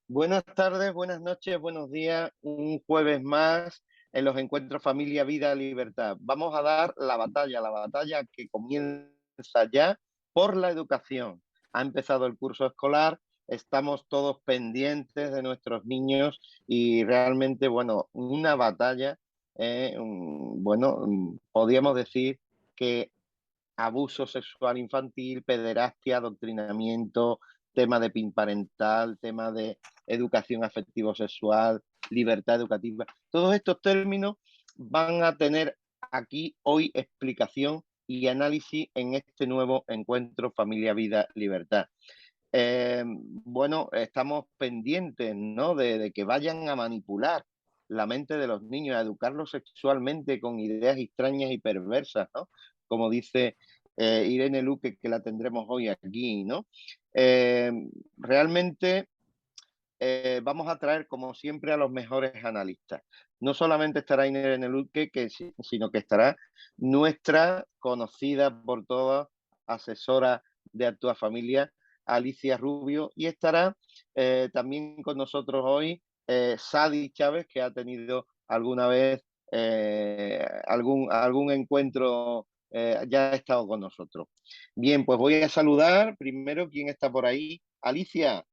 Buenas tardes, buenas noches, buenos días. Un jueves más en los encuentros Familia, Vida, Libertad. Vamos a dar la batalla que comienza ya por la educación. Ha empezado el curso escolar, estamos todos pendientes de nuestros niños y realmente, bueno, una batalla, podríamos decir que abuso sexual infantil, pederastia, adoctrinamiento, tema de PIN parental, tema de educación afectivo-sexual, libertad educativa. Todos estos términos van a tener aquí hoy explicación y análisis en este nuevo encuentro Familia, Vida, Libertad. Bueno, estamos pendientes, ¿no? De que vayan a manipular la mente de los niños, a educarlos sexualmente con ideas extrañas y perversas, ¿no? Como dice Irene Luque, que la tendremos hoy aquí, ¿no? Eh, Realmente vamos a traer, como siempre, a los mejores analistas. No solamente estará Irene Luque, sino que estará nuestra conocida por todas asesora de Actúa Familia, Alicia Rubio, y estará también con nosotros hoy Sadi Chávez, que ha tenido alguna vez algún encuentro, ya ha estado con nosotros. Bien, pues voy a saludar primero quién está por ahí. Alicia,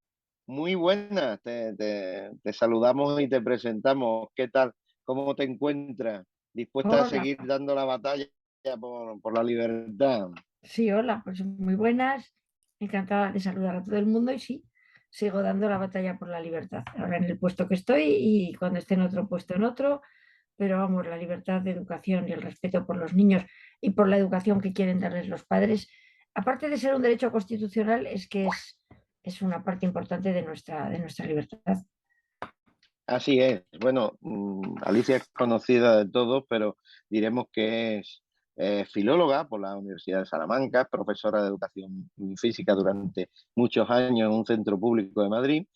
muy buenas, te saludamos y te presentamos. ¿Qué tal? ¿Cómo te encuentras? ¿Dispuesta a Hola, seguir dando la batalla por la libertad? sí, hola, pues muy buenas, encantada de saludar a todo el mundo y sí, sigo dando la batalla por la libertad, ahora en el puesto que estoy y cuando esté en otro puesto en otro, pero vamos, la libertad de educación y el respeto por los niños y por la educación que quieren darles los padres, aparte de ser un derecho constitucional, es una parte importante de nuestra libertad. Así es. Bueno, Alicia es conocida de todos, pero diremos que es filóloga por la Universidad de Salamanca, profesora de educación física durante muchos años en un centro público de Madrid,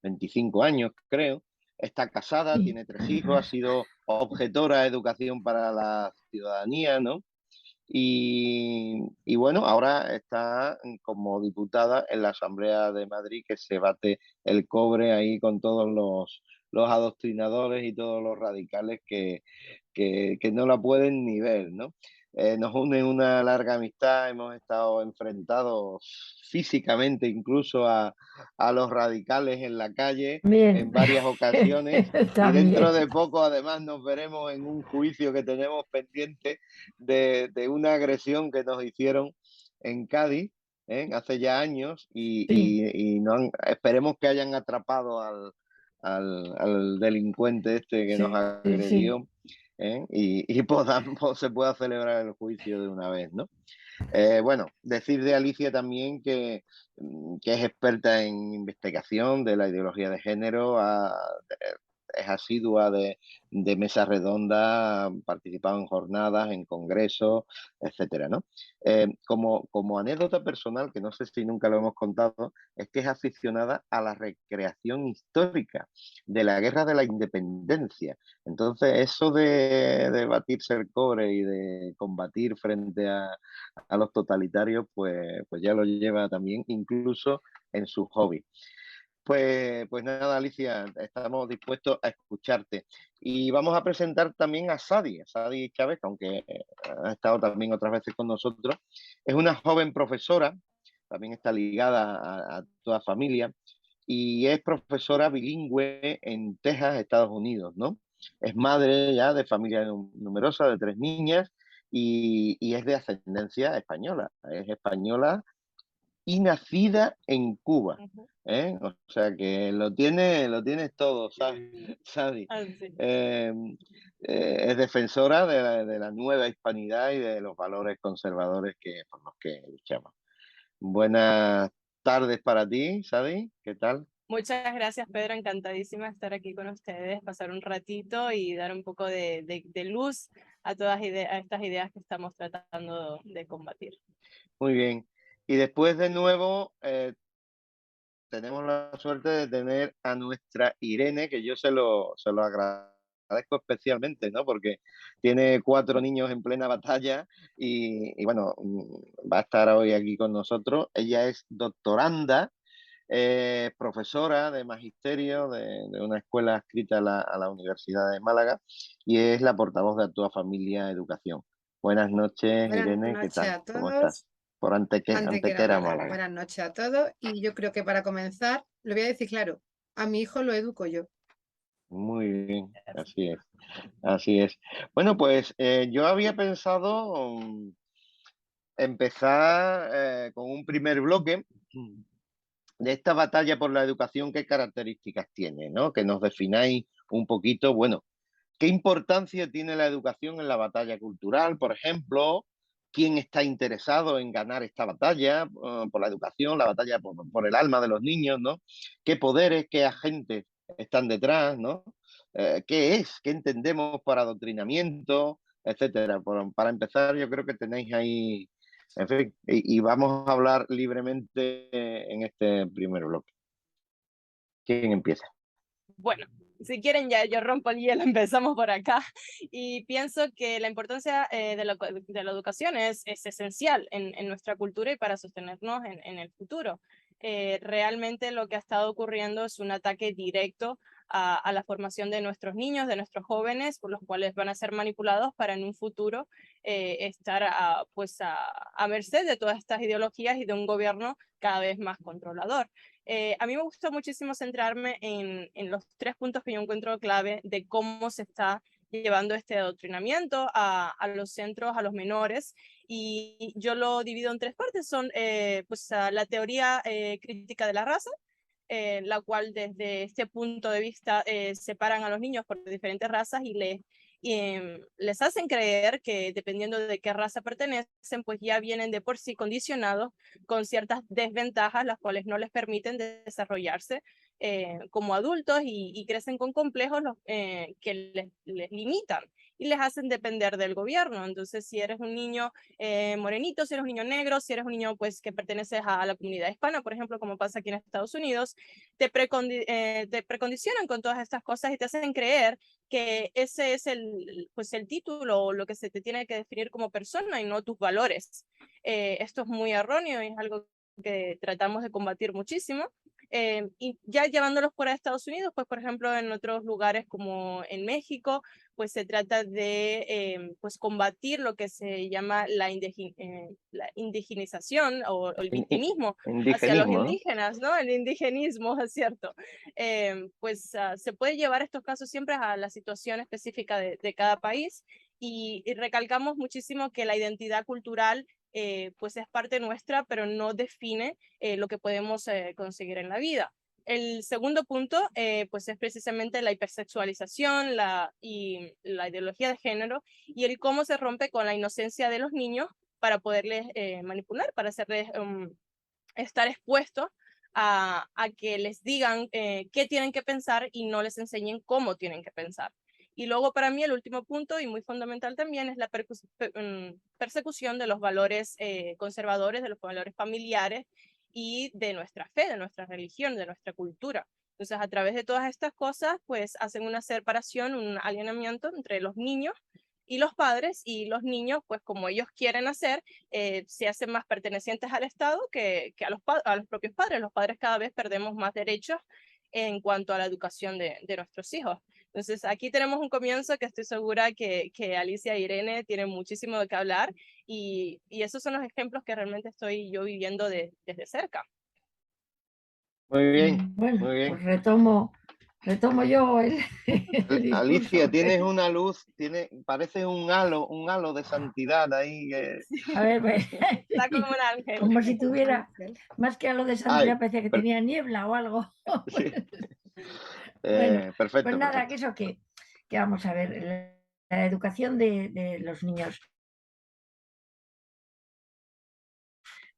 25 años creo. Está casada, Sí, tiene tres hijos, ha además, sido objetora de educación para la ciudadanía, ¿no? Y bueno, ahora está como diputada en la Asamblea de Madrid, que se bate el cobre ahí con todos los adoctrinadores y todos los radicales que no la pueden ni ver, ¿no? Nos une una larga amistad, hemos estado enfrentados físicamente incluso a los radicales en la calle bien, en varias ocasiones y dentro también. de poco además nos veremos en un juicio que tenemos pendiente de una agresión que nos hicieron en Cádiz, hace ya años Sí, y no esperemos que hayan atrapado al delincuente este que nos sí, sí. agredió, y podamos, se pueda celebrar el juicio de una vez, ¿no? Bueno, decir de Alicia también que es experta en investigación de la ideología de género, es asidua de mesas redondas, ha participado en jornadas, en congresos, etcétera, ¿no? Como anécdota personal, que no sé si nunca lo hemos contado, es que es aficionada a la recreación histórica de la Guerra de la Independencia. Entonces, eso de batirse el cobre y de combatir frente a los totalitarios, pues ya lo lleva también incluso en su hobby. Pues nada, Alicia, estamos dispuestos a escucharte. Y vamos a presentar también a Sadi Chávez, que aunque ha estado también otras veces con nosotros. Es una joven profesora, también está ligada a toda familia, y es profesora bilingüe en Texas, Estados Unidos, ¿no? Es madre ya de familia numerosa, de tres niñas, y es de ascendencia española. Es española y nacida en Cuba. Ujú. O sea que lo tienes todo, Sadi. Así. Eh, es defensora de la nueva hispanidad y de los valores conservadores por los que luchamos. Buenas tardes para ti, Sadi. ¿Qué tal? Muchas gracias, Pedro. Encantadísima de estar aquí con ustedes, pasar un ratito y dar un poco de luz a a estas ideas que estamos tratando de combatir. Muy bien. Y después de nuevo, tenemos la suerte de tener a nuestra Irene, que yo se lo agradezco especialmente, ¿no? Porque tiene cuatro niños en plena batalla y bueno, va a estar hoy aquí con nosotros. Ella es doctoranda profesora de magisterio de una escuela adscrita a la Universidad de Málaga y es la portavoz de Actúa Familia Educación. Buenas noches, Buenas Irene, ¿qué noches tal? a ¿Cómo estás? todos. Por Antequera, Antequera, Málaga. Málaga. Buenas noches a todos. Y yo creo que para comenzar, lo voy a decir claro, a mi hijo lo educo yo. Muy bien, así es, así es. Bueno, pues yo había pensado empezar con un primer bloque de esta batalla por la educación, ¿qué características tiene, ¿no? Que nos defináis un poquito, bueno, ¿qué importancia tiene la educación en la batalla cultural, por ejemplo? ¿Quién está interesado en ganar esta batalla por la educación, la batalla por el alma de los niños, ¿no? ¿Qué poderes, qué agentes están detrás, ¿no? ¿Qué es? ¿Qué entendemos por adoctrinamiento, etcétera? Para empezar, yo creo que tenéis ahí, en fin, y vamos a hablar libremente en este primer bloque. ¿Quién empieza? Bueno, si quieren ya yo rompo el hielo, empezamos por acá. Y pienso que la importancia de la educación es esencial en nuestra cultura y para sostenernos en el futuro. Realmente lo que ha estado ocurriendo es un ataque directo a la formación de nuestros niños, de nuestros jóvenes, por los cuales van a ser manipulados para en un futuro estar a merced de todas estas ideologías y de un gobierno cada vez más controlador. A mí me gusta muchísimo centrarme en los 3 puntos que yo encuentro clave de cómo se está llevando este adoctrinamiento a los centros, a los menores, y yo lo divido en 3 partes. Son la teoría crítica de la raza, la cual desde este punto de vista separan a los niños por diferentes razas y les hacen creer que dependiendo de qué raza pertenecen, pues ya vienen de por sí condicionados con ciertas desventajas, las cuales no les permiten desarrollarse como adultos y crecen con complejos que les limitan y les hacen depender del gobierno. Entonces, si eres un niño morenito, si eres un niño negro, si eres un niño pues que perteneces a la comunidad hispana, por ejemplo, como pasa aquí en Estados Unidos, te precondicionan con todas estas cosas y te hacen creer que ese es el título o lo que se te tiene que definir como persona y no tus valores. Esto es muy erróneo y es algo que tratamos de combatir muchísimo. Y ya llevándolos fuera de Estados Unidos, pues por ejemplo en otros lugares como en México, pues se trata de pues combatir lo que se llama la indigenización o el victimismo hacia los indígenas, ¿no? El indigenismo, es cierto. Se puede llevar estos casos siempre a la situación específica de cada país y recalcamos muchísimo que la identidad cultural pues es parte nuestra, pero no define lo que podemos conseguir en la vida. El segundo punto pues es precisamente la hipersexualización y la ideología de género y el cómo se rompe con la inocencia de los niños para poderles manipular, para hacerles estar expuestos a que les digan qué tienen que pensar y no les enseñen cómo tienen que pensar. Y luego para mí el último punto y muy fundamental también es la persecución de los valores conservadores, de los valores familiares y de nuestra fe, de nuestra religión, de nuestra cultura. Entonces a través de todas estas cosas pues hacen una separación, un alienamiento entre los niños y los padres, y los niños pues como ellos quieren hacer, se hacen más pertenecientes al Estado que a los propios padres. Los padres cada vez perdemos más derechos en cuanto a la educación de nuestros hijos. Entonces aquí tenemos un comienzo que estoy segura que Alicia e Irene tienen muchísimo de qué hablar y esos son los ejemplos que realmente estoy yo viviendo desde cerca. Muy bien, bueno, muy bien. Pues retomo yo el Alicia, tienes una luz, parece un halo de santidad ahí. A ver, pues, está como un ángel. Como si tuviera, más que halo de santidad, parecía que tenía niebla o algo. Sí. Bueno, perfecto. pues nada, perfecto. que vamos a ver, la educación de los niños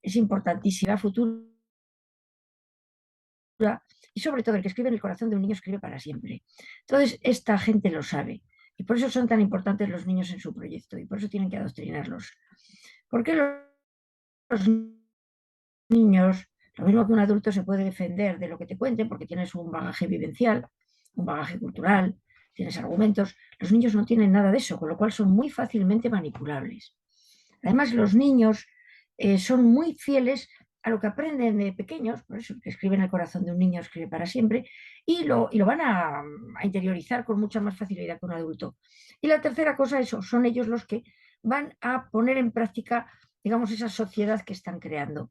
es importantísima, futura, y sobre todo el que escribe en el corazón de un niño escribe para siempre. Entonces, esta gente lo sabe, y por eso son tan importantes los niños en su proyecto, y por eso tienen que adoctrinarlos. Porque los niños, lo mismo que un adulto se puede defender de lo que te cuenten, porque tienes un bagaje vivencial, un bagaje cultural, tienes argumentos, los niños no tienen nada de eso, con lo cual son muy fácilmente manipulables. Además, los niños son muy fieles a lo que aprenden de pequeños, por eso que escribe en el corazón de un niño, escribe para siempre, y lo van a interiorizar con mucha más facilidad que un adulto. Y la tercera cosa, eso, son ellos los que van a poner en práctica, digamos, esa sociedad que están creando.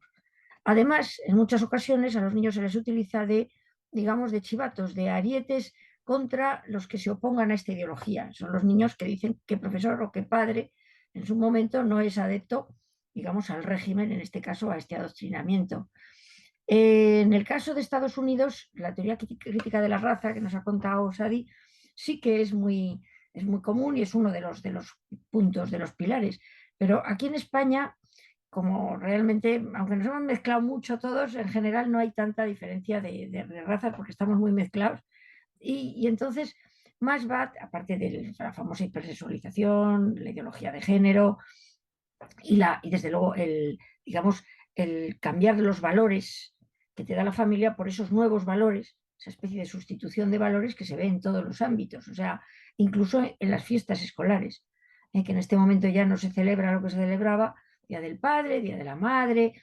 Además, en muchas ocasiones a los niños se les utiliza de, digamos, de chivatos, de arietes contra los que se opongan a esta ideología. Son los niños que dicen que profesor o que padre en su momento no es adepto, digamos, al régimen, en este caso a este adoctrinamiento. En el caso de Estados Unidos, la teoría crítica de la raza que nos ha contado Sadi sí que es muy común y es uno de los puntos, de los pilares. Pero aquí en España, como realmente, aunque nos hemos mezclado mucho todos, en general no hay tanta diferencia de raza porque estamos muy mezclados. Y entonces, más va, aparte de la famosa hipersexualización, la ideología de género y desde luego digamos, el cambiar los valores que te da la familia por esos nuevos valores, esa especie de sustitución de valores que se ve en todos los ámbitos, o sea, incluso en las fiestas escolares, que en este momento ya no se celebra lo que se celebraba, Día del Padre, Día de la Madre,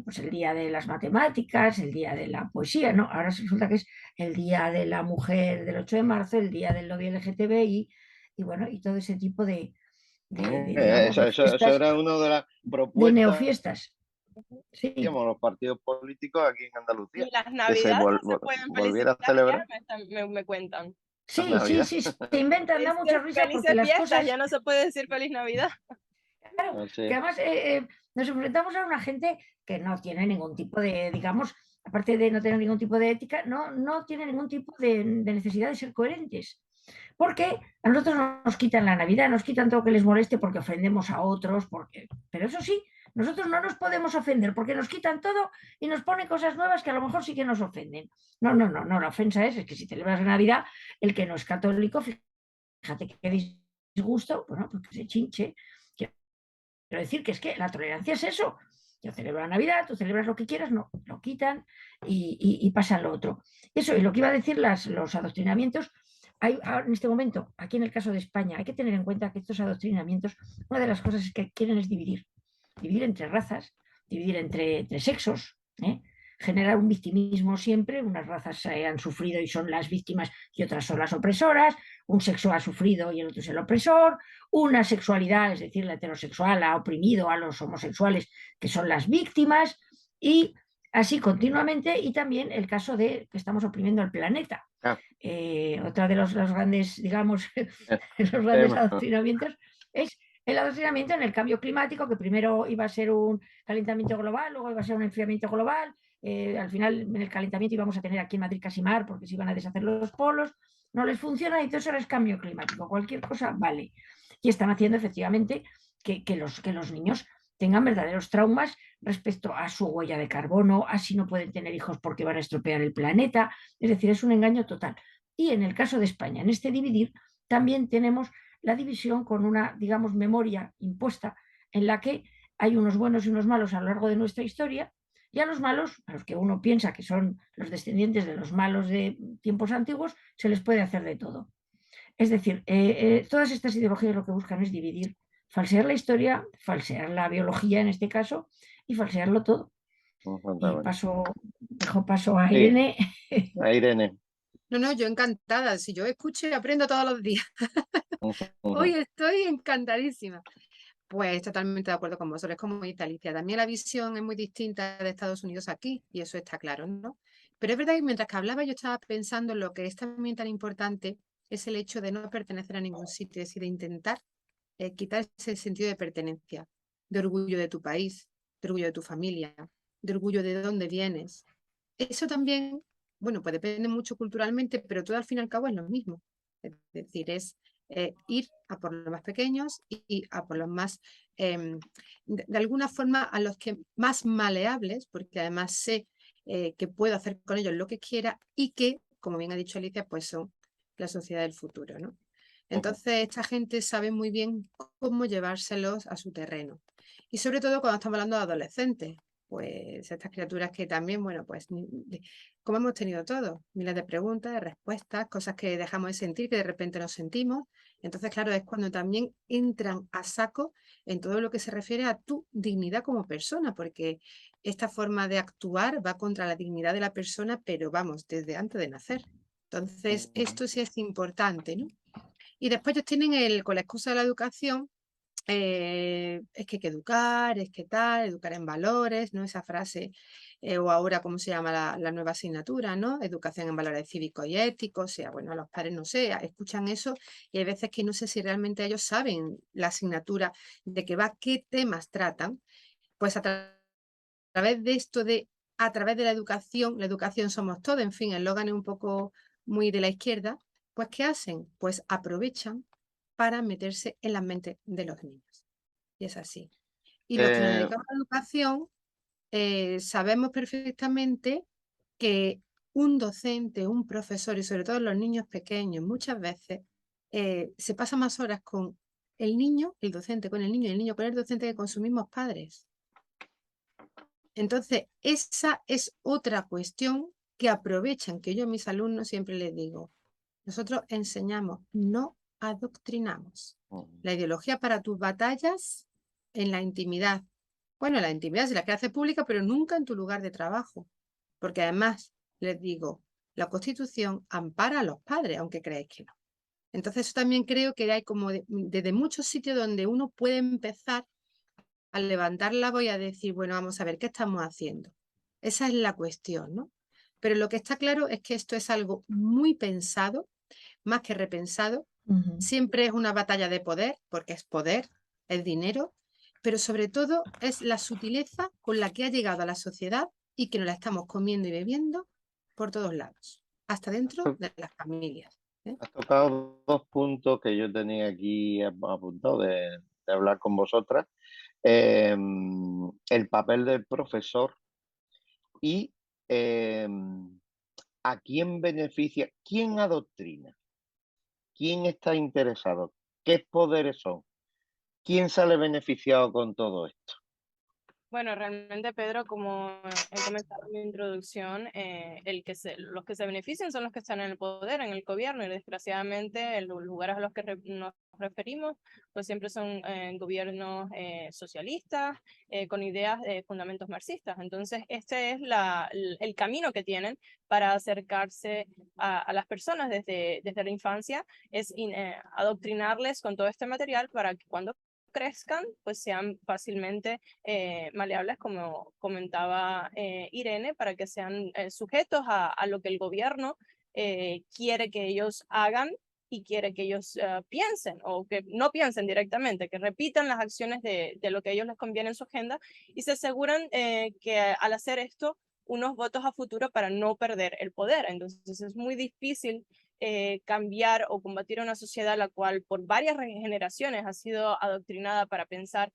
pues el Día de las Matemáticas, el Día de la Poesía, ¿no? Ahora resulta que es el Día de la Mujer del 8 de marzo, el Día del Lobby LGTBI, y bueno, y todo ese tipo digamos, de Eso fiestas, era una de las de propuestas neofiestas. Sí, los partidos políticos aquí en Andalucía, Y las que se navidades no se pueden volviera a felicitar ya, celebrar me cuentan. las sí, sí, Navidades. sí, se inventan, da mucha risa porque Felices las fiestas, cosas, ya no se puede decir feliz Navidad. claro, No que sé. además nos enfrentamos a una gente que no tiene ningún tipo de, digamos, aparte de no tener ningún tipo de ética, no tiene ningún tipo de necesidad de ser coherentes. Porque a nosotros nos quitan la Navidad, nos quitan todo que les moleste porque ofendemos a otros, pero eso sí, nosotros no nos podemos ofender porque nos quitan todo y nos ponen cosas nuevas que a lo mejor sí que nos ofenden. No, la ofensa es que si celebras la Navidad, el que no es católico, fíjate qué disgusto, bueno, pues que se chinche. Quiero decir que es que la tolerancia es eso. Yo celebro la Navidad, tú celebras lo que quieras, no, lo quitan y pasa lo otro. Eso, y lo que iba a decir los adoctrinamientos, en este momento, aquí en el caso de España, hay que tener en cuenta que estos adoctrinamientos, una de las cosas que quieren es dividir entre razas, dividir entre sexos, ¿eh? Generar un victimismo siempre, unas razas han sufrido y son las víctimas y otras son las opresoras, un sexo ha sufrido y el otro es el opresor, una sexualidad, es decir, la heterosexual ha oprimido a los homosexuales que son las víctimas y así continuamente y también el caso de que estamos oprimiendo al planeta. Ah, Otra de los grandes, digamos, los grandes tema. adoctrinamientos es el adoctrinamiento en el cambio climático, que primero iba a ser un calentamiento global, luego iba a ser un enfriamiento global, al final en el calentamiento íbamos a tener aquí en Madrid casi mar porque se iban a deshacer los polos, no les funciona y todo eso es cambio climático, cualquier cosa vale. Y están haciendo efectivamente que los niños tengan verdaderos traumas respecto a su huella de carbono, a si no pueden tener hijos porque van a estropear el planeta, es decir, es un engaño total. Y en el caso de España, en este dividir, también tenemos la división con una, digamos, memoria impuesta en la que hay unos buenos y unos malos a lo largo de nuestra historia, y a los malos, a los que uno piensa que son los descendientes de los malos de tiempos antiguos, se les puede hacer de todo. Es decir, todas estas ideologías lo que buscan es dividir, falsear la historia, falsear la biología en este caso, y falsearlo todo. Y dejo paso a Sí, Irene. a Irene. No, yo encantada. Si yo escucho y aprendo todos los días. Hoy estoy encantadísima. Pues totalmente de acuerdo con vosotros, es como dice Alicia. También la visión es muy distinta de Estados Unidos aquí, y eso está claro, ¿no? Pero es verdad que mientras que hablaba yo estaba pensando en lo que es también tan importante, es el hecho de no pertenecer a ningún sitio, es decir, de intentar quitar ese sentido de pertenencia, de orgullo de tu país, de orgullo de tu familia, de orgullo de dónde vienes. Eso también, bueno, pues depende mucho culturalmente, pero todo al fin y al cabo es lo mismo. Es decir, es ir a por los más pequeños y a por los más, de alguna forma, a los que más maleables, porque además sé que puedo hacer con ellos lo que quiera y que, como bien ha dicho Alicia, pues son la sociedad del futuro, ¿no? Entonces, esta gente sabe muy bien cómo llevárselos a su terreno. Y sobre todo cuando estamos hablando de adolescentes, pues estas criaturas que también, bueno, pues como hemos tenido todos, miles de preguntas, de respuestas, cosas que dejamos de sentir, que de repente nos sentimos. Entonces, claro, es cuando también entran a saco en todo lo que se refiere a tu dignidad como persona, porque esta forma de actuar va contra la dignidad de la persona, pero vamos, desde antes de nacer. Entonces, esto sí es importante, ¿no? Y después ellos tienen con la excusa de la educación, es que hay que educar, es que tal, educar en valores, ¿no? Esa frase, o ahora, ¿cómo se llama la nueva asignatura, ¿no? Educación en valores cívicos y éticos, o sea, bueno, los padres no sé, escuchan eso y hay veces que no sé si realmente ellos saben la asignatura de qué va, qué temas tratan, pues través de esto a través de la educación somos todo, en fin, el eslogan es un poco muy de la izquierda, pues ¿qué hacen? Pues aprovechan para meterse en las mentes de los niños. Y es así. Y los que nos Eh, dedicamos a la educación sabemos perfectamente que un docente, un profesor, y sobre todo los niños pequeños, muchas veces se pasa más horas con el niño, el docente con el niño y el niño con el docente que con sus mismos padres. Entonces, esa es otra cuestión que aprovechan, que yo a mis alumnos siempre les digo, nosotros enseñamos, no adoctrinamos. La ideología para tus batallas en la intimidad. Bueno, en la intimidad si la quieres hacer pública, pero nunca en tu lugar de trabajo. Porque además, les digo, la Constitución ampara a los padres, aunque creáis que no. Entonces, eso también creo que hay como desde muchos sitios donde uno puede empezar a levantar la voz y a decir, bueno, vamos a ver, ¿qué estamos haciendo? Esa es la cuestión, ¿no? Pero lo que está claro es que esto es algo muy pensado, más que repensado. Siempre es una batalla de poder, porque es poder, es dinero, pero sobre todo es la sutileza con la que ha llegado a la sociedad y que nos la estamos comiendo y bebiendo por todos lados, hasta dentro de las familias. Has tocado dos puntos que yo tenía aquí apuntado de hablar con vosotras. El papel del profesor y a quién beneficia, quién adoctrina, quién está interesado, qué poderes son, quién sale beneficiado con todo esto. Bueno, realmente, Pedro, como he comentado en mi introducción, los que se benefician son los que están en el poder, en el gobierno, y desgraciadamente los lugares a los que nos referimos, pues siempre son gobiernos socialistas, con ideas de fundamentos marxistas. Entonces, este es el camino que tienen para acercarse a las personas desde la infancia, es adoctrinarles con todo este material para que cuando crezcan, pues sean fácilmente maleables, como comentaba Irene, para que sean sujetos a lo que el gobierno quiere que ellos hagan y quiere que ellos piensen, o que no piensen directamente, que repitan las acciones de lo que a ellos les conviene en su agenda, y se aseguran que al hacer esto, unos votos a futuro para no perder el poder. Entonces es muy difícil cambiar o combatir una sociedad la cual por varias generaciones ha sido adoctrinada para pensar,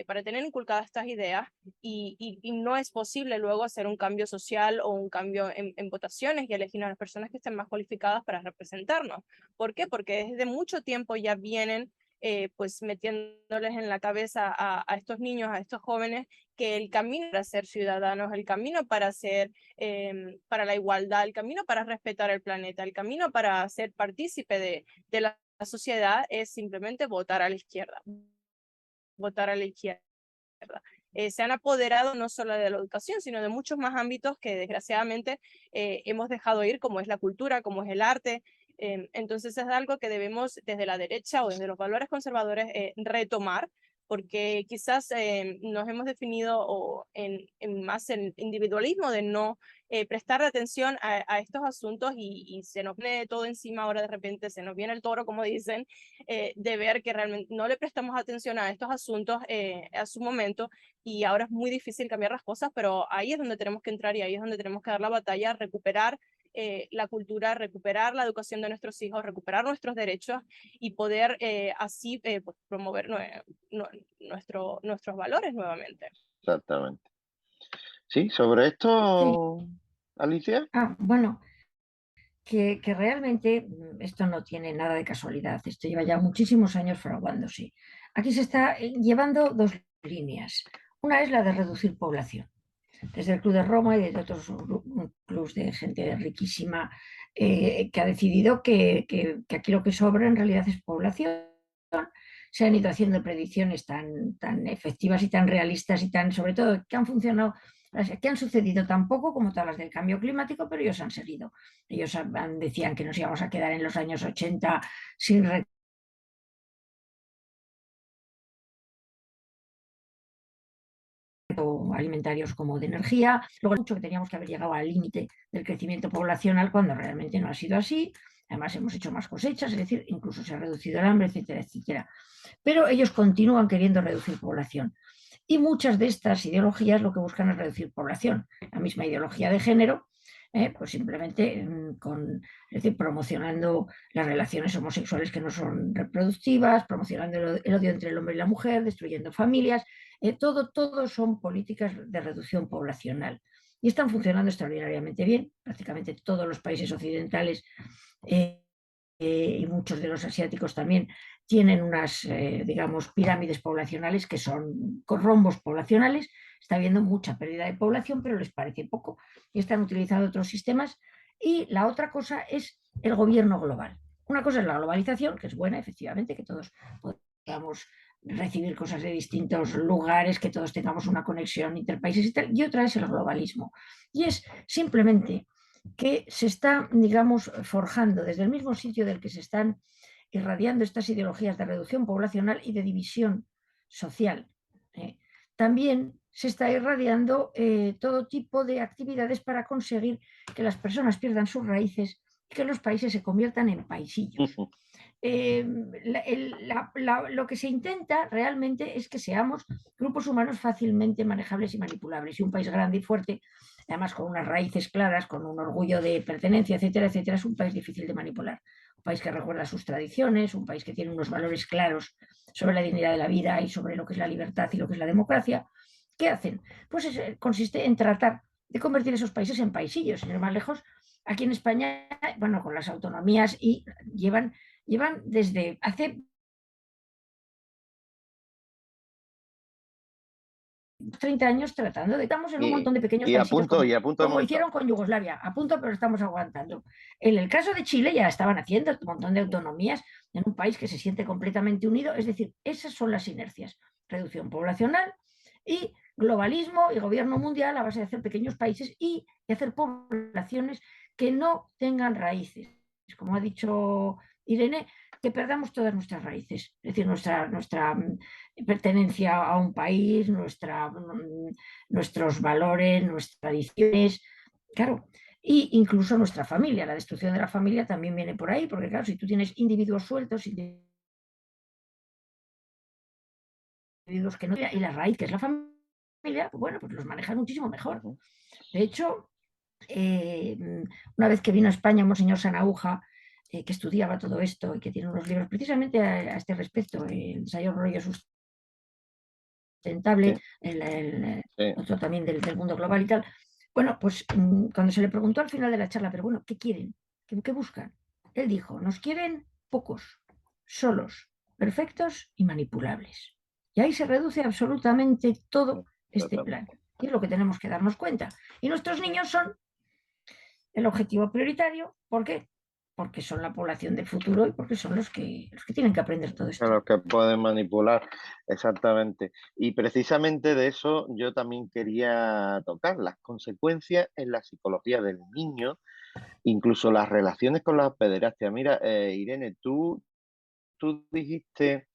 para tener inculcadas estas ideas, y no es posible luego hacer un cambio social o un cambio en votaciones y elegir a las personas que estén más cualificadas para representarnos. ¿Por qué? Porque desde mucho tiempo ya vienen pues metiéndoles en la cabeza a estos niños, a estos jóvenes, que el camino para ser ciudadanos, el camino para ser, para la igualdad, el camino para respetar el planeta, el camino para ser partícipe de la sociedad es simplemente votar a la izquierda. Votar a la izquierda. Se han apoderado no solo de la educación, sino de muchos más ámbitos que desgraciadamente hemos dejado ir, como es la cultura, como es el arte. Entonces es algo que debemos desde la derecha o desde los valores conservadores retomar, porque quizás nos hemos definido más en individualismo de no prestar atención a estos asuntos, y se nos viene todo encima ahora, de repente se nos viene el toro, como dicen, de ver que realmente no le prestamos atención a estos asuntos a su momento, y ahora es muy difícil cambiar las cosas, pero ahí es donde tenemos que entrar y ahí es donde tenemos que dar la batalla, recuperar la cultura, recuperar la educación de nuestros hijos, recuperar nuestros derechos y poder así pues, promover nuestros valores nuevamente. Exactamente. Sí, sobre esto, sí. Alicia. Bueno, que realmente esto no tiene nada de casualidad, esto lleva ya muchísimos años fraguándose. Aquí se está llevando dos líneas. Una es la de reducir población. Desde el Club de Roma y desde otros clubs de gente riquísima que ha decidido que aquí lo que sobra en realidad es población. Se han ido haciendo predicciones tan efectivas y tan realistas y tan, sobre todo, que han funcionado que han sucedido tan poco como todas las del cambio climático, pero ellos han seguido. Ellos decían que nos íbamos a quedar en los años 80 sin alimentarios como de energía, luego mucho que teníamos que haber llegado al límite del crecimiento poblacional cuando realmente no ha sido así, además hemos hecho más cosechas, es decir, incluso se ha reducido el hambre, etcétera, etcétera. Pero ellos continúan queriendo reducir población. Y muchas de estas ideologías lo que buscan es reducir población. La misma ideología de género, pues simplemente es decir, promocionando las relaciones homosexuales que no son reproductivas, promocionando el odio entre el hombre y la mujer, destruyendo familias. Todo son políticas de reducción poblacional. Y están funcionando extraordinariamente bien. Prácticamente todos los países occidentales y muchos de los asiáticos también tienen unas, digamos, pirámides poblacionales que son con rombos poblacionales. Está habiendo mucha pérdida de población, pero les parece poco y están utilizando otros sistemas. Y la otra cosa es el gobierno global. Una cosa es la globalización, que es buena, efectivamente, que todos podamos recibir cosas de distintos lugares, que todos tengamos una conexión interpaíses y tal. Y otra es el globalismo. Y es simplemente que se está, digamos, forjando desde el mismo sitio del que se están irradiando estas ideologías de reducción poblacional y de división social. También se está irradiando todo tipo de actividades para conseguir que las personas pierdan sus raíces y que los países se conviertan en paisillos. Lo que se intenta realmente es que seamos grupos humanos fácilmente manejables y manipulables. Y un país grande y fuerte, además con unas raíces claras, con un orgullo de pertenencia, etcétera, etcétera, es un país difícil de manipular. Un país que recuerda sus tradiciones, un país que tiene unos valores claros sobre la dignidad de la vida y sobre lo que es la libertad y lo que es la democracia. ¿Qué hacen? Pues consiste en tratar de convertir esos países en paisillos. Sin ir más lejos, aquí en España, bueno, con las autonomías y llevan desde hace 30 años tratando de estamos en un montón de pequeños países como hicieron con Yugoslavia, a punto, pero estamos aguantando. En el caso de Chile ya estaban haciendo un montón de autonomías en un país que se siente completamente unido, es decir, esas son las inercias, reducción poblacional y globalismo y gobierno mundial a base de hacer pequeños países y de hacer poblaciones que no tengan raíces. Como ha dicho Irene, que perdamos todas nuestras raíces, es decir, nuestra pertenencia a un país, nuestros valores, nuestras tradiciones, claro, e incluso nuestra familia. La destrucción de la familia también viene por ahí, porque claro, si tú tienes individuos sueltos, individuos que no, y la raíz que es la familia, pues bueno, pues los manejas muchísimo mejor. De hecho, una vez que vino a España Monseñor Sanauja, que estudiaba todo esto y que tiene unos libros precisamente a este respecto, el desarrollo sustentable, otro también del mundo global y tal. Bueno, pues cuando se le preguntó al final de la charla, pero bueno, ¿qué quieren? ¿Qué buscan? Él dijo, nos quieren pocos, solos, perfectos y manipulables. Y ahí se reduce absolutamente todo este plan. Y es lo que tenemos que darnos cuenta. Y nuestros niños son el objetivo prioritario. ¿Por qué? Porque son la población del futuro y porque son los que tienen que aprender todo esto. Los que pueden manipular, exactamente. Y precisamente de eso yo también quería tocar, las consecuencias en la psicología del niño, incluso las relaciones con la pederastia. Mira, Irene, tú dijiste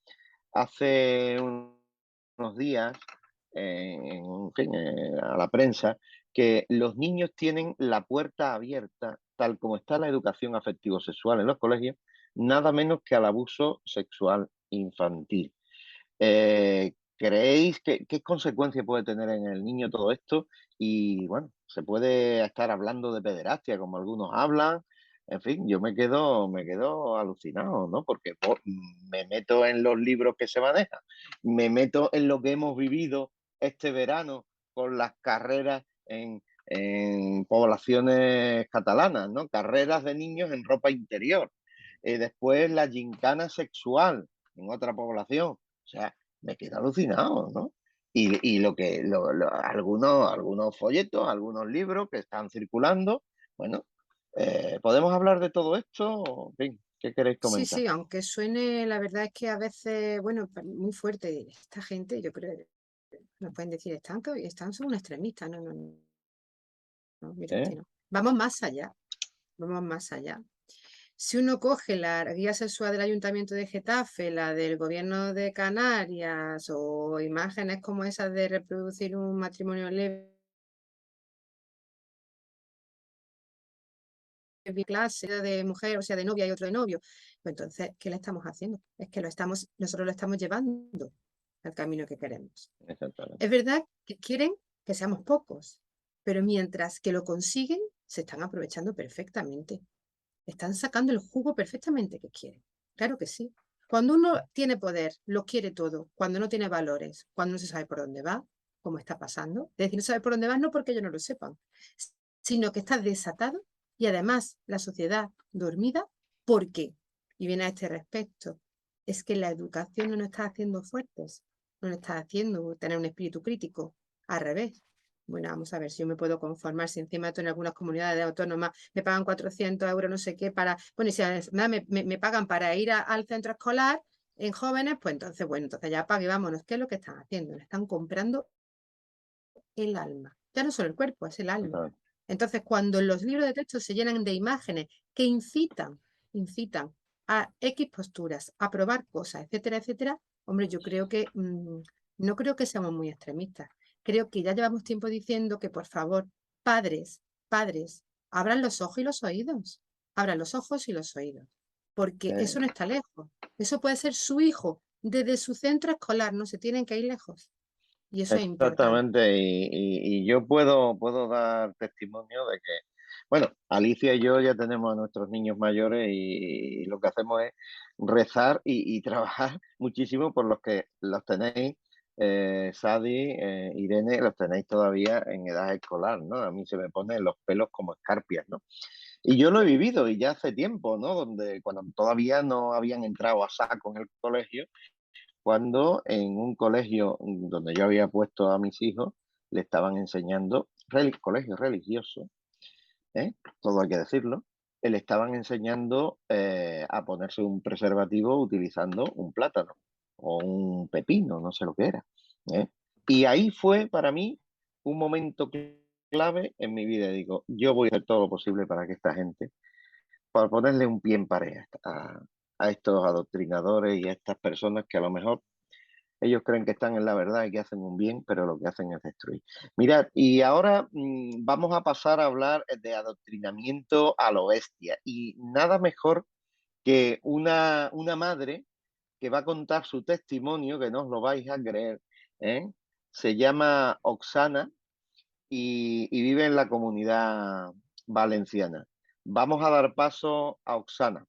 hace unos días, en fin, a la prensa, que los niños tienen la puerta abierta, tal como está la educación afectivo-sexual en los colegios, nada menos que al abuso sexual infantil. ¿Creéis que qué consecuencias puede tener en el niño todo esto? Y bueno, se puede estar hablando de pederastia, como algunos hablan. En fin, yo me quedo alucinado, ¿no? Porque me meto en los libros que se manejan, me meto en lo que hemos vivido este verano con las carreras en poblaciones catalanas, ¿no? Carreras de niños en ropa interior. Después la gincana sexual en otra población. O sea, me quedo alucinado, ¿no? Y algunos folletos, algunos libros que están circulando, bueno, ¿podemos hablar de todo esto? En fin, ¿qué queréis comentar? Sí, aunque suene, la verdad es que a veces, bueno, muy fuerte esta gente, yo creo, Nos pueden decir, son un extremista. No, no, no. No, mira, ¿Eh? no. Vamos más allá. Vamos más allá. Si uno coge la guía sexual del Ayuntamiento de Getafe, la del Gobierno de Canarias o imágenes como esas de reproducir un matrimonio leve, clase de mujer, o sea, de novia y otro de novio, pues entonces, ¿qué le estamos haciendo? Es que nosotros lo estamos llevando al camino que queremos. Exactamente. Es verdad que quieren que seamos pocos, pero mientras que lo consiguen, se están aprovechando perfectamente. Están sacando el jugo perfectamente que quieren. Claro que sí. Cuando uno tiene poder, lo quiere todo. Cuando no tiene valores, cuando no se sabe por dónde va, como está pasando. Es decir, no sabe por dónde va no porque ellos no lo sepan, sino que está desatado y además la sociedad dormida. ¿Por qué? Y viene a este respecto. Es que la educación no nos está haciendo fuertes, no nos está haciendo tener un espíritu crítico. Al revés. Bueno, vamos a ver si yo me puedo conformar, si encima en algunas comunidades autónomas me pagan 400 euros, no sé qué, para, bueno, y si me pagan para ir al centro escolar en jóvenes, pues entonces, bueno, entonces ya pague, vámonos. ¿Qué es lo que están haciendo? Le están comprando el alma. Ya no solo el cuerpo, es el alma. Exactamente. Entonces, cuando los libros de texto se llenan de imágenes que incitan a X posturas, a probar cosas, etcétera, etcétera, hombre, yo creo que no creo que seamos muy extremistas. Creo que ya llevamos tiempo diciendo que, por favor, padres, abran los ojos y los oídos. Abran los ojos y los oídos. Porque eso no está lejos. Eso puede ser su hijo desde su centro escolar, no se tienen que ir lejos. Y eso es importante. Exactamente, y yo puedo dar testimonio de que, bueno, Alicia y yo ya tenemos a nuestros niños mayores y lo que hacemos es rezar y trabajar muchísimo por los que los tenéis, Sadi, Irene, los tenéis todavía en edad escolar, ¿no? A mí se me ponen los pelos como escarpias, ¿no? Y yo lo he vivido y ya hace tiempo, ¿no? Donde cuando todavía no habían entrado a saco en el colegio, cuando en un colegio donde yo había puesto a mis hijos, le estaban enseñando, colegio religioso, ¿eh? Todo hay que decirlo, le estaban enseñando a ponerse un preservativo utilizando un plátano o un pepino, no sé lo que era. ¿Eh? Y ahí fue para mí un momento clave en mi vida. Digo, yo voy a hacer todo lo posible para que esta gente, para ponerle un pie en pared a estos adoctrinadores y a estas personas que a lo mejor ellos creen que están en la verdad y que hacen un bien, pero lo que hacen es destruir. Mirad, y ahora vamos a pasar a hablar de adoctrinamiento a lo bestia. Y nada mejor que una madre que va a contar su testimonio, que no os lo vais a creer. ¿Eh? Se llama Oksana y vive en la comunidad valenciana. Vamos a dar paso a Oksana.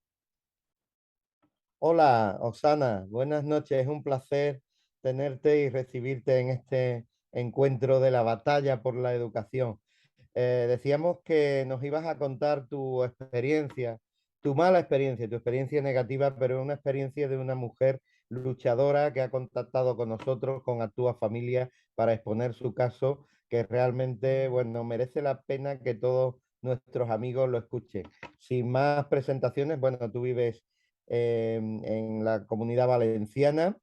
Hola, Oksana, buenas noches. Es un placer tenerte y recibirte en este encuentro de la batalla por la educación. Decíamos que nos ibas a contar tu experiencia, tu mala experiencia, tu experiencia negativa, pero una experiencia de una mujer luchadora que ha contactado con nosotros, con Actúa Familia, para exponer su caso, que realmente, bueno, merece la pena que todos nuestros amigos lo escuchen. Sin más presentaciones, bueno, tú vives en la comunidad valenciana,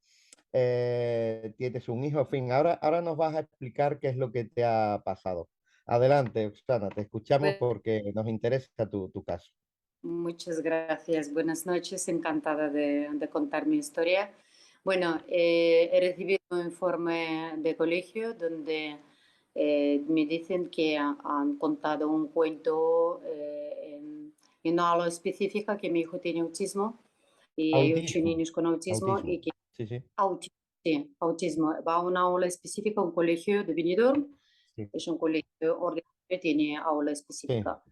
tienes un hijo, en fin, ahora nos vas a explicar qué es lo que te ha pasado. Adelante, Oksana, te escuchamos Pues, porque nos interesa tu caso. muchas gracias. Buenas noches. Encantada de contar mi historia. Bueno, he recibido un informe de colegio donde me dicen que han contado un cuento en una aula específica que mi hijo tiene autismo y hay 8 Autismo, niños con autismo autismo. y que Sí, sí, sí, autismo. Va a una aula específica, un colegio de Benidorm. sí, Es un colegio ordinario, tiene aula sí. específica.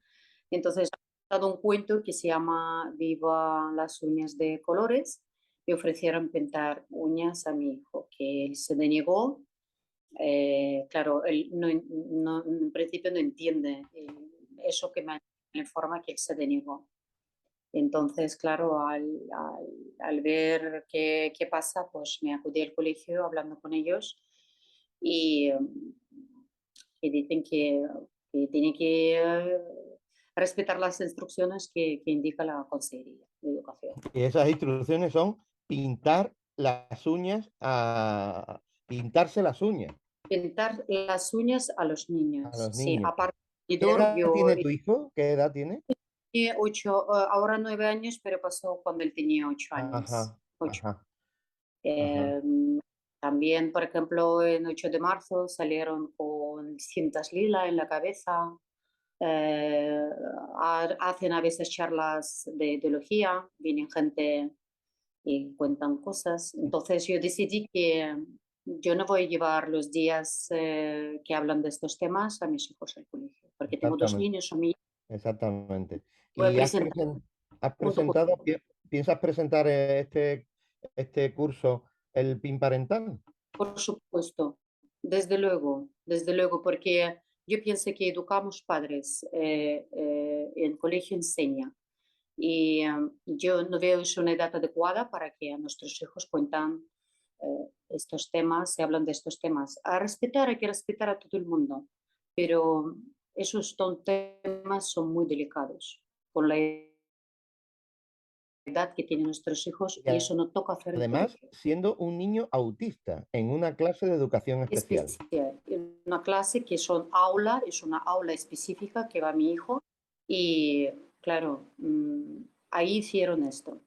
Entonces, ha dado un cuento que se llama Viva las uñas de colores. Me ofrecieron pintar uñas a mi hijo, que él se denegó. Claro, él en principio no entiende eso que me informa que él se denegó. Entonces, claro, al ver qué pasa, pues me acudí al colegio hablando con ellos y, y dicen que tiene que respetar las instrucciones que indica la Consejería de Educación. Y esas instrucciones son pintar las uñas, pintarse las uñas. pintar las uñas a los A niños. los Sí, niños. aparte ¿Qué de edad yo tiene tu hijo? ¿Qué edad tiene? tenía 8, ahora 9 años, pero pasó cuando él tenía 8 años. Ajá, 8. ajá, ajá. Em, También, por ejemplo, en 8 de marzo salieron con cintas lila en la cabeza. eh, Hacen a veces charlas de ideología, vienen gente y cuentan cosas. Entonces yo decidí que yo no voy a llevar los días que hablan de estos temas a mis hijos al colegio, porque tengo 2 Exactamente, niños, a mí exactamente. voy a ¿Y presentar has junto con, presentado, piensas presentar este curso, el PIN parental? por supuesto, desde luego, porque yo pienso que educamos padres, el colegio enseña. Y yo no veo eso una edad adecuada para que a nuestros hijos cuentan estos temas, se hablan de estos temas. A respetar, hay que respetar a todo el mundo, pero temas son muy delicados con la edad que tienen nuestros hijos Y y eso no toca hacer el además, colegio. siendo un niño autista en una clase de educación especial. Especial, en una clase que es una aula específica que va mi hijo y claro, ahí hicieron esto.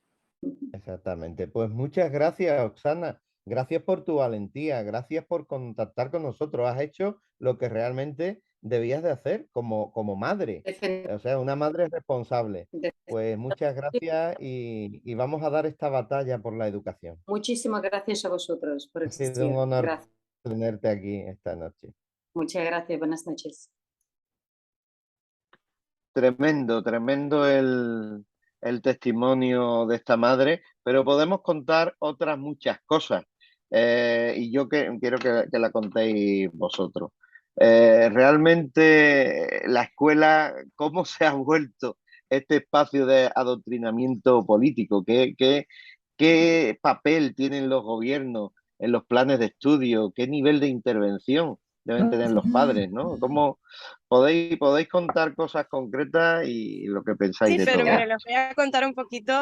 Exactamente. Pues muchas gracias, Oksana. Gracias por tu valentía, gracias por contactar con nosotros. Has hecho lo que realmente debías de hacer como madre, Defender- o sea, una madre responsable. Pues muchas gracias y vamos a dar esta batalla por la educación. Muchísimas gracias a vosotros por Ha sido un existir. honor Gracias. tenerte aquí esta noche. Muchas gracias. Buenas noches. Tremendo, tremendo el testimonio de esta madre, pero podemos contar otras muchas cosas. Y yo quiero que la contéis vosotros. Realmente la escuela, ¿cómo se ha vuelto este espacio de adoctrinamiento político? ¿Qué papel tienen los gobiernos en los planes de estudio? ¿Qué nivel de intervención deben tener los padres, ¿no? ¿Cómo podéis contar cosas concretas y lo que pensáis Sí, de pero todo mire, les esto? voy a contar un poquito,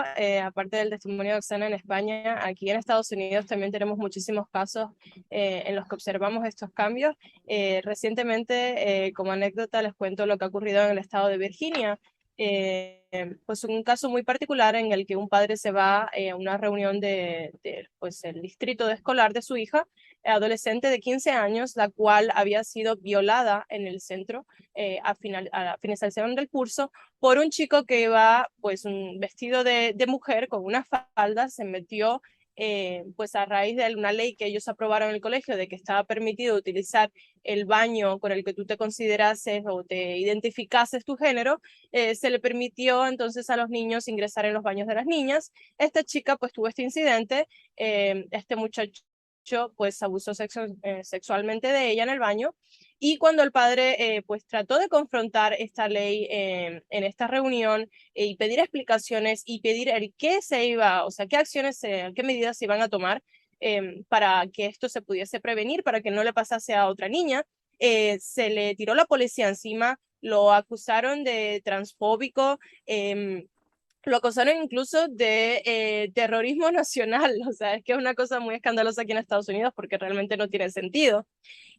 aparte del testimonio de Oksana en España, aquí en Estados Unidos también tenemos muchísimos casos en los que observamos estos cambios. Recientemente, como anécdota, les cuento lo que ha ocurrido en el estado de Virginia. Pues un caso muy particular en el que un padre se va a una reunión pues, el distrito escolar de su hija, adolescente de 15 años, la cual había sido violada en el centro a la finalización del curso por un chico que iba pues un vestido de mujer con una falda, se metió pues a raíz de una ley que ellos aprobaron en el colegio de que estaba permitido utilizar el baño con el que tú te considerases o te identificases tu género, se le permitió entonces a los niños ingresar en los baños de las niñas. Esta chica pues tuvo este incidente, este muchacho pues abusó sexualmente de ella en el baño y cuando el padre pues trató de confrontar esta ley en esta reunión y pedir explicaciones y pedir el qué se iba, o sea, qué acciones, qué medidas se iban a tomar para que esto se pudiese prevenir, para que no le pasase a otra niña, se le tiró la policía encima, lo acusaron de transfóbico, lo acusaron incluso de terrorismo nacional, o sea, es que es una cosa muy escandalosa aquí en Estados Unidos porque realmente no tiene sentido.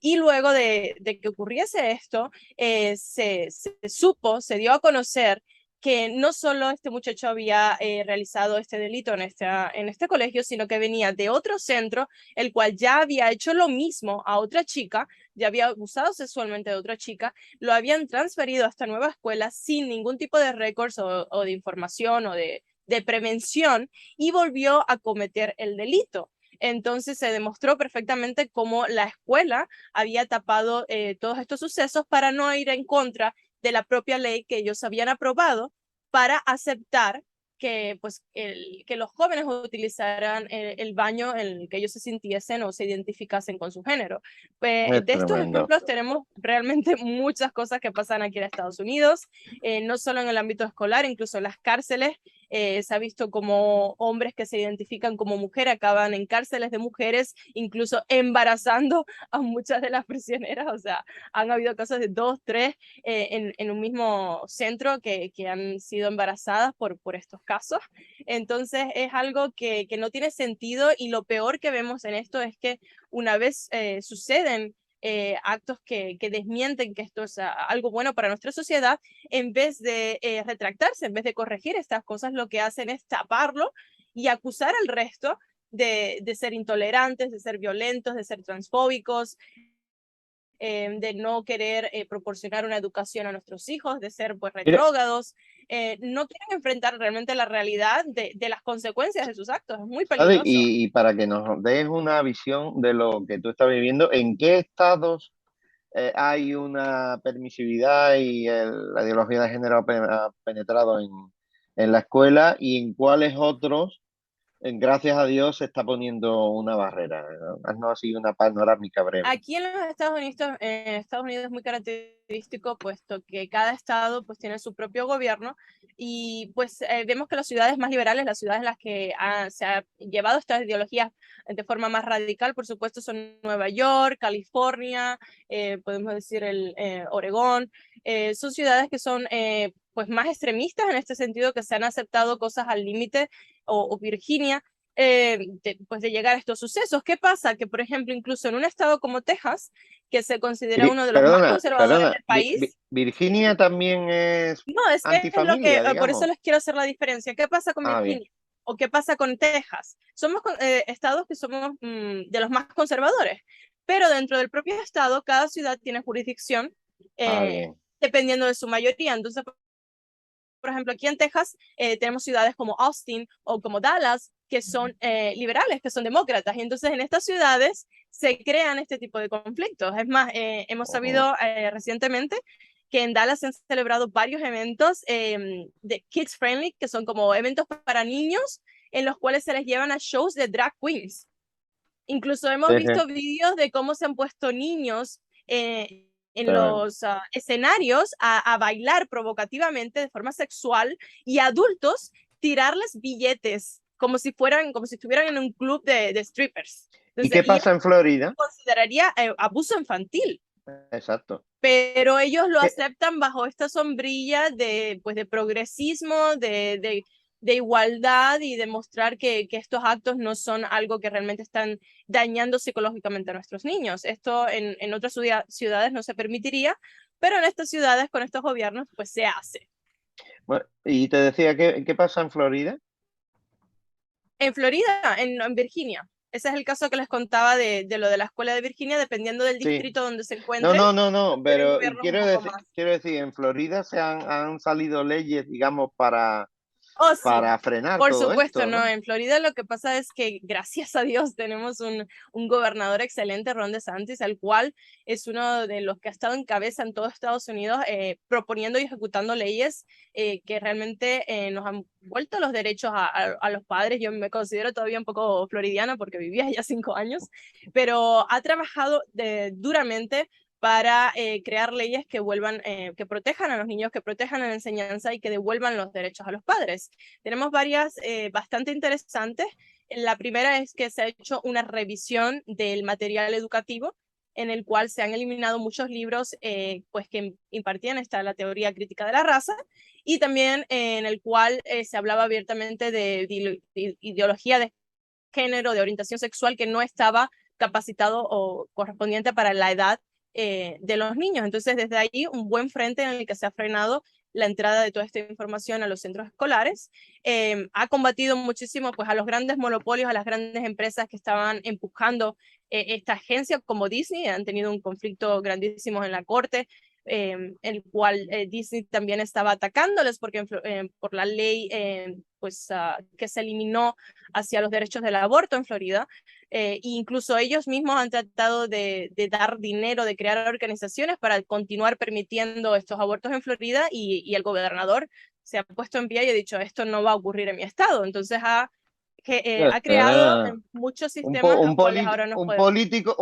Y luego de que ocurriese esto, se supo, se dio a conocer que no solo este muchacho había realizado este delito en este colegio, sino que venía de otro centro, el cual ya había hecho lo mismo a otra chica, ya había abusado sexualmente de otra chica, lo habían transferido a esta nueva escuela sin ningún tipo de récords o de información o de prevención y volvió a cometer el delito. Entonces se demostró perfectamente cómo la escuela había tapado todos estos sucesos para no ir en contra de la propia ley que ellos habían aprobado para aceptar que, pues, que los jóvenes utilizaran el baño en el que ellos se sintiesen o se identificasen con su género. Es De estos tremendo. ejemplos tenemos realmente muchas cosas que pasan aquí en Estados Unidos, no solo en el ámbito escolar, incluso en las cárceles. Se ha visto como hombres que se identifican como mujer acaban en cárceles de mujeres, incluso embarazando a muchas de las prisioneras. O sea, han habido casos de 2, 3 en un mismo centro que han sido embarazadas por estos casos. Entonces es algo que no tiene sentido y lo peor que vemos en esto es que una vez suceden actos que desmienten que esto es algo bueno para nuestra sociedad, en vez de retractarse, en vez de corregir estas cosas, lo que hacen es taparlo y acusar al resto de ser intolerantes, de ser violentos, de ser transfóbicos, de no querer proporcionar una educación a nuestros hijos, de ser pues retrógrados. No quieren enfrentar realmente la realidad de las consecuencias de sus actos. Es muy ¿Sabes? peligroso. Y para que nos des una visión de lo que tú estás viviendo, ¿en qué estados hay una permisividad y la ideología de género ha penetrado en la escuela y en cuáles otros, gracias a Dios, se está poniendo una barrera? Haznos así una panorámica breve. Aquí en los Estados Unidos es muy característico, puesto que cada estado pues tiene su propio gobierno, y pues vemos que las ciudades más liberales, las ciudades en las que se ha llevado estas ideologías de forma más radical, por supuesto, son Nueva York, California, podemos decir Oregón. Son ciudades que son pues más extremistas en este sentido, que se han aceptado cosas al límite, o Virginia. Pues de llegar a estos sucesos. ¿Qué pasa? Que, por ejemplo, incluso en un estado como Texas, que se considera uno de los más conservadores del país. Virginia también es No, es lo que, antifamilia, digamos. por eso les quiero hacer la diferencia. ¿Qué pasa con Virginia? Bien. ¿O qué pasa con Texas? Somos estados que somos de los más conservadores, pero dentro del propio estado, cada ciudad tiene jurisdicción dependiendo de su mayoría. Entonces, por ejemplo, aquí en Texas tenemos ciudades como Austin o como Dallas, que son liberales, que son demócratas. Y entonces en estas ciudades se crean este tipo de conflictos. Es más, hemos sabido recientemente que en Dallas se han celebrado varios eventos de kids friendly, que son como eventos para niños, en los cuales se les llevan a shows de drag queens. Incluso hemos visto vídeos de cómo se han puesto niños en los escenarios a bailar provocativamente de forma sexual, y adultos tirarles billetes como si estuvieran en un club de strippers. Entonces, ¿y qué pasa en Florida? Consideraría abuso infantil. Exacto. Pero ellos lo aceptan bajo esta sombrilla de progresismo, de igualdad, y demostrar que estos actos no son algo que realmente están dañando psicológicamente a nuestros niños. Esto en otras ciudades no se permitiría, pero en estas ciudades, con estos gobiernos, pues se hace. Bueno, y te decía, ¿qué pasa en Florida? En Florida, en Virginia. Ese es el caso que les contaba de lo de la escuela de Virginia, dependiendo del distrito donde se encuentre. No, pero quiero decir, en Florida se han salido leyes, digamos, para frenar por todo supuesto, esto, ¿no? En Florida lo que pasa es que, gracias a Dios, tenemos un gobernador excelente, Ron DeSantis, el cual es uno de los que ha estado en cabeza en todo Estados Unidos, proponiendo y ejecutando leyes que realmente nos han vuelto los derechos a los padres. Yo me considero todavía un poco floridiana porque vivía ya 5 años, pero ha trabajado duramente para crear leyes que que protejan a los niños, que protejan a la enseñanza y que devuelvan los derechos a los padres. Tenemos varias bastante interesantes. La primera es que se ha hecho una revisión del material educativo, en el cual se han eliminado muchos libros pues que impartían la teoría crítica de la raza, y también en el cual se hablaba abiertamente de ideología de género, de orientación sexual, que no estaba capacitado o correspondiente para la edad de los niños. Entonces, desde ahí, un buen frente en el que se ha frenado la entrada de toda esta información a los centros escolares. Ha combatido muchísimo pues a los grandes monopolios, a las grandes empresas que estaban empujando esta agencia, como Disney. Han tenido un conflicto grandísimo en la corte, el cual Disney también estaba atacándoles porque por la ley que se eliminó hacia los derechos del aborto en Florida. Incluso ellos mismos han tratado de dar dinero, de crear organizaciones para continuar permitiendo estos abortos en Florida, y el gobernador se ha puesto en pie y ha dicho, esto no va a ocurrir en mi estado. Entonces ha creado muchos sistemas un político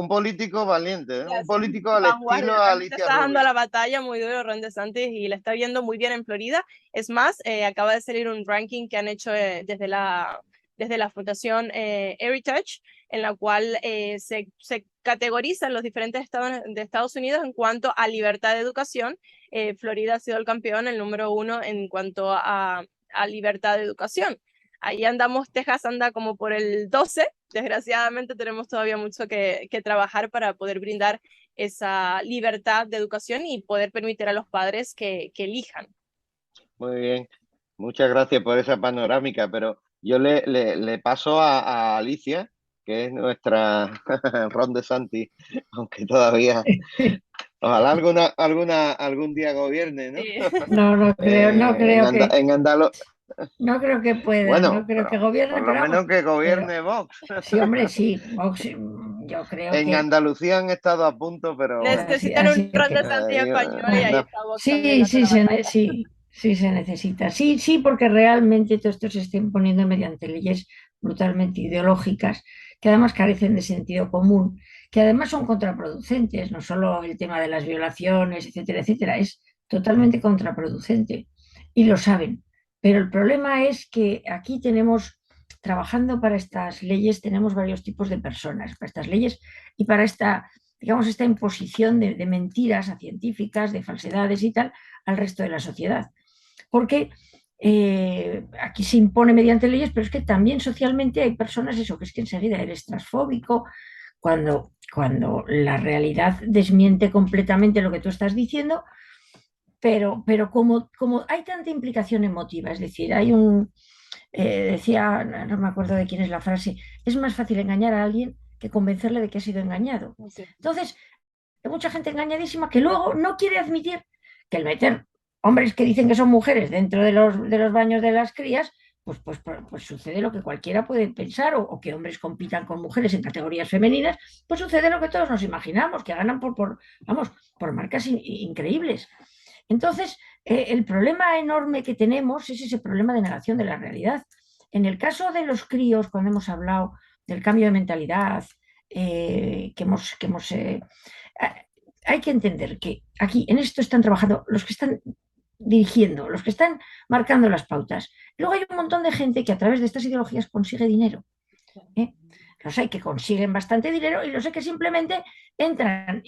valiente, ¿eh? Un político al estilo Alicia está dando Rubio. la batalla muy duro Ron DeSantis, y le está viendo muy bien en Florida. Es más, acaba de salir un ranking que han hecho desde la fundación Heritage, en la cual se categorizan los diferentes estados de Estados Unidos en cuanto a libertad de educación. Florida ha sido el campeón, el número 1 en cuanto a libertad de educación. Ahí andamos, Texas anda como por el 12. Desgraciadamente tenemos todavía mucho que trabajar para poder brindar esa libertad de educación y poder permitir a los padres que elijan. Muy bien, muchas gracias por esa panorámica, pero yo le paso a Alicia, que es nuestra Ron DeSantis, aunque todavía, ojalá algún día gobierne, ¿no? Sí. No creo, no creo que pueda, Bueno, no creo que pero gobierne, por lo pero vamos, menos que gobierne Vox. sí, hombre, sí, Vox, yo creo En que Andalucía han estado a punto, pero Necesitan un Ron DeSantis español y ahí no. está Vox también sí, dando la batalla. sí se necesita. Sí, porque realmente todo esto se está imponiendo mediante leyes brutalmente ideológicas, que además carecen de sentido común, que además son contraproducentes, no solo el tema de las violaciones, etcétera, etcétera, es totalmente contraproducente y lo saben. Pero el problema es que aquí tenemos, trabajando para estas leyes, tenemos varios tipos de personas, para estas leyes y para esta, digamos, esta imposición de mentiras a científicas, de falsedades y tal, al resto de la sociedad. Porque aquí se impone mediante leyes, pero es que también socialmente hay personas, eso, que es que enseguida eres transfóbico, cuando la realidad desmiente completamente lo que tú estás diciendo, pero como hay tanta implicación emotiva, es decir, hay decía, no me acuerdo de quién es la frase, es más fácil engañar a alguien que convencerle de que ha sido engañado. Sí. Entonces, hay mucha gente engañadísima que luego no quiere admitir que el meter hombres que dicen que son mujeres dentro de los baños de las crías, pues sucede lo que cualquiera puede pensar, o que hombres compitan con mujeres en categorías femeninas, pues sucede lo que todos nos imaginamos, que ganan por marcas increíbles. Entonces, el problema enorme que tenemos es ese problema de negación de la realidad. En el caso de los críos, cuando hemos hablado del cambio de mentalidad, hay que entender que aquí en esto están trabajando los que están dirigiendo, los que están marcando las pautas. Luego hay un montón de gente que a través de estas ideologías consigue dinero. Los hay que consiguen bastante dinero y los hay que simplemente entran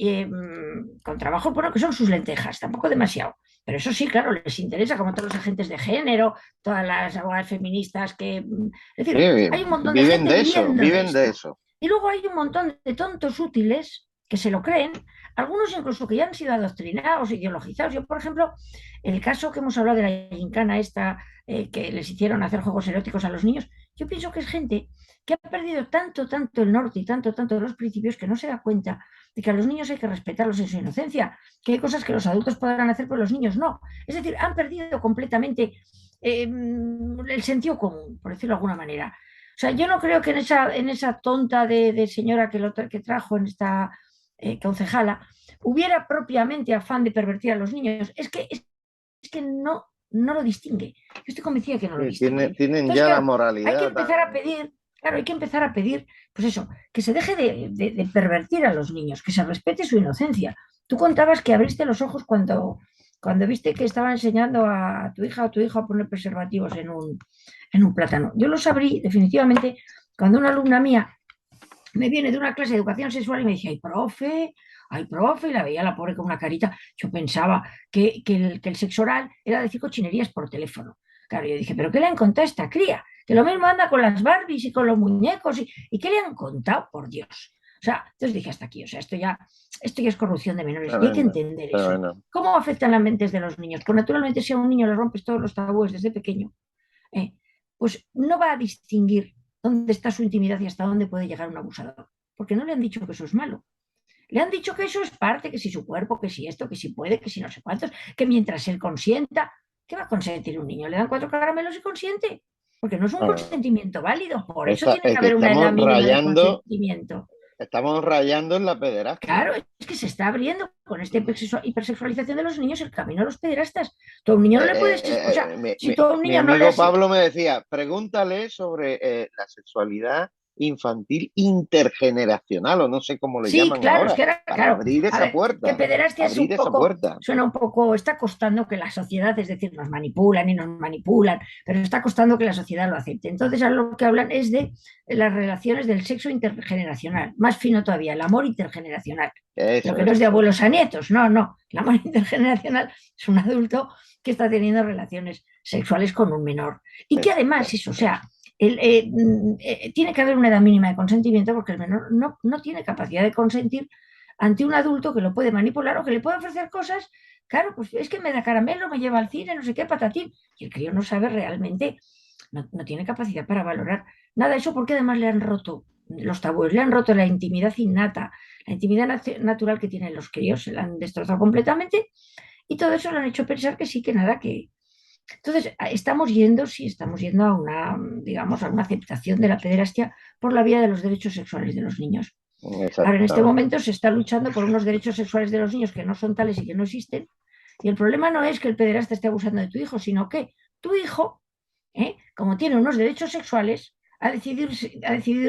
con trabajo, bueno, que son sus lentejas, tampoco demasiado. Pero eso sí, claro, les interesa, como todos los agentes de género, todas las abogadas feministas que... Es decir, hay un montón de gente viven de eso. Y luego hay un montón de tontos útiles que se lo creen, algunos incluso que ya han sido adoctrinados, ideologizados. Yo, por ejemplo, el caso que hemos hablado de la gincana esta, que les hicieron hacer juegos eróticos a los niños, yo pienso que es gente que ha perdido tanto el norte y tanto los principios, que no se da cuenta de que a los niños hay que respetarlos en su inocencia, que hay cosas que los adultos podrán hacer, pero los niños no. Es decir, han perdido completamente el sentido común, por decirlo de alguna manera. O sea, yo no creo que en esa tonta de señora que trajo en esta concejala hubiera propiamente afán de pervertir a los niños. Es que no lo distingue. Yo estoy convencida que no lo distingue. Tienen entonces, ya claro, la moralidad. Hay que empezar a pedir, pues eso, que se deje de pervertir a los niños, que se respete su inocencia. Tú contabas que abriste los ojos cuando viste que estaba enseñando a tu hija o tu hijo a poner preservativos en un plátano. Yo los abrí definitivamente cuando una alumna mía me viene de una clase de educación sexual y me dice, ay, profe, y la veía la pobre con una carita. Yo pensaba que el sexo oral era decir cochinerías por teléfono. Claro, yo dije, ¿pero qué le han contado a esta cría? Que lo mismo anda con las Barbies y con los muñecos. ¿Y qué le han contado? Por Dios. O sea, entonces dije hasta aquí. O sea, esto ya es corrupción de menores. Y hay que entender eso. ¿Cómo afectan las mentes de los niños? Pues naturalmente, si a un niño le rompes todos los tabúes desde pequeño, pues no va a distinguir dónde está su intimidad y hasta dónde puede llegar un abusador. Porque no le han dicho que eso es malo. Le han dicho que eso es parte, que si su cuerpo, que si esto, que si puede, que si no sé cuántos, que mientras él consienta, ¿qué va a consentir un niño? Le dan 4 caramelos y consiente. Porque no es un consentimiento válido. Por eso tiene que haber una edad mínima de consentimiento. Estamos rayando en la pederastia. Claro, es que se está abriendo con esta hipersexualización de los niños el camino a los pederastas. Tú a un niño no le puedes... O sea, si tú a un niño mi amigo Pablo me decía, pregúntale sobre la sexualidad infantil intergeneracional, o no sé cómo le llaman claro, ahora, es que era, claro, abrir esa puerta. Que pederastia es un poco, suena un poco, está costando que la sociedad, es decir, nos manipulan, pero está costando que la sociedad lo acepte. Entonces, a lo que hablan es de las relaciones del sexo intergeneracional, más fino todavía, el amor intergeneracional. Lo que no es de abuelos a nietos, no, el amor intergeneracional es un adulto que está teniendo relaciones sexuales con un menor. Y que además, eso, o sea, tiene que haber una edad mínima de consentimiento porque el menor no tiene capacidad de consentir ante un adulto que lo puede manipular o que le puede ofrecer cosas. Claro, pues es que me da caramelo, me lleva al cine, no sé qué, patatín. Y el crío no sabe realmente, no tiene capacidad para valorar nada de eso, porque además le han roto los tabúes, le han roto la intimidad innata, la intimidad natural que tienen los críos, se la han destrozado completamente y todo eso le han hecho pensar que sí, que nada, que... Entonces, sí, estamos yendo a una, digamos, a una aceptación de la pederastia por la vía de los derechos sexuales de los niños. Ahora, en este Exactamente. momento se está luchando por unos derechos sexuales de los niños que no son tales y que no existen. Y el problema no es que el pederasta esté abusando de tu hijo, sino que tu hijo, como tiene unos derechos sexuales, ha decidido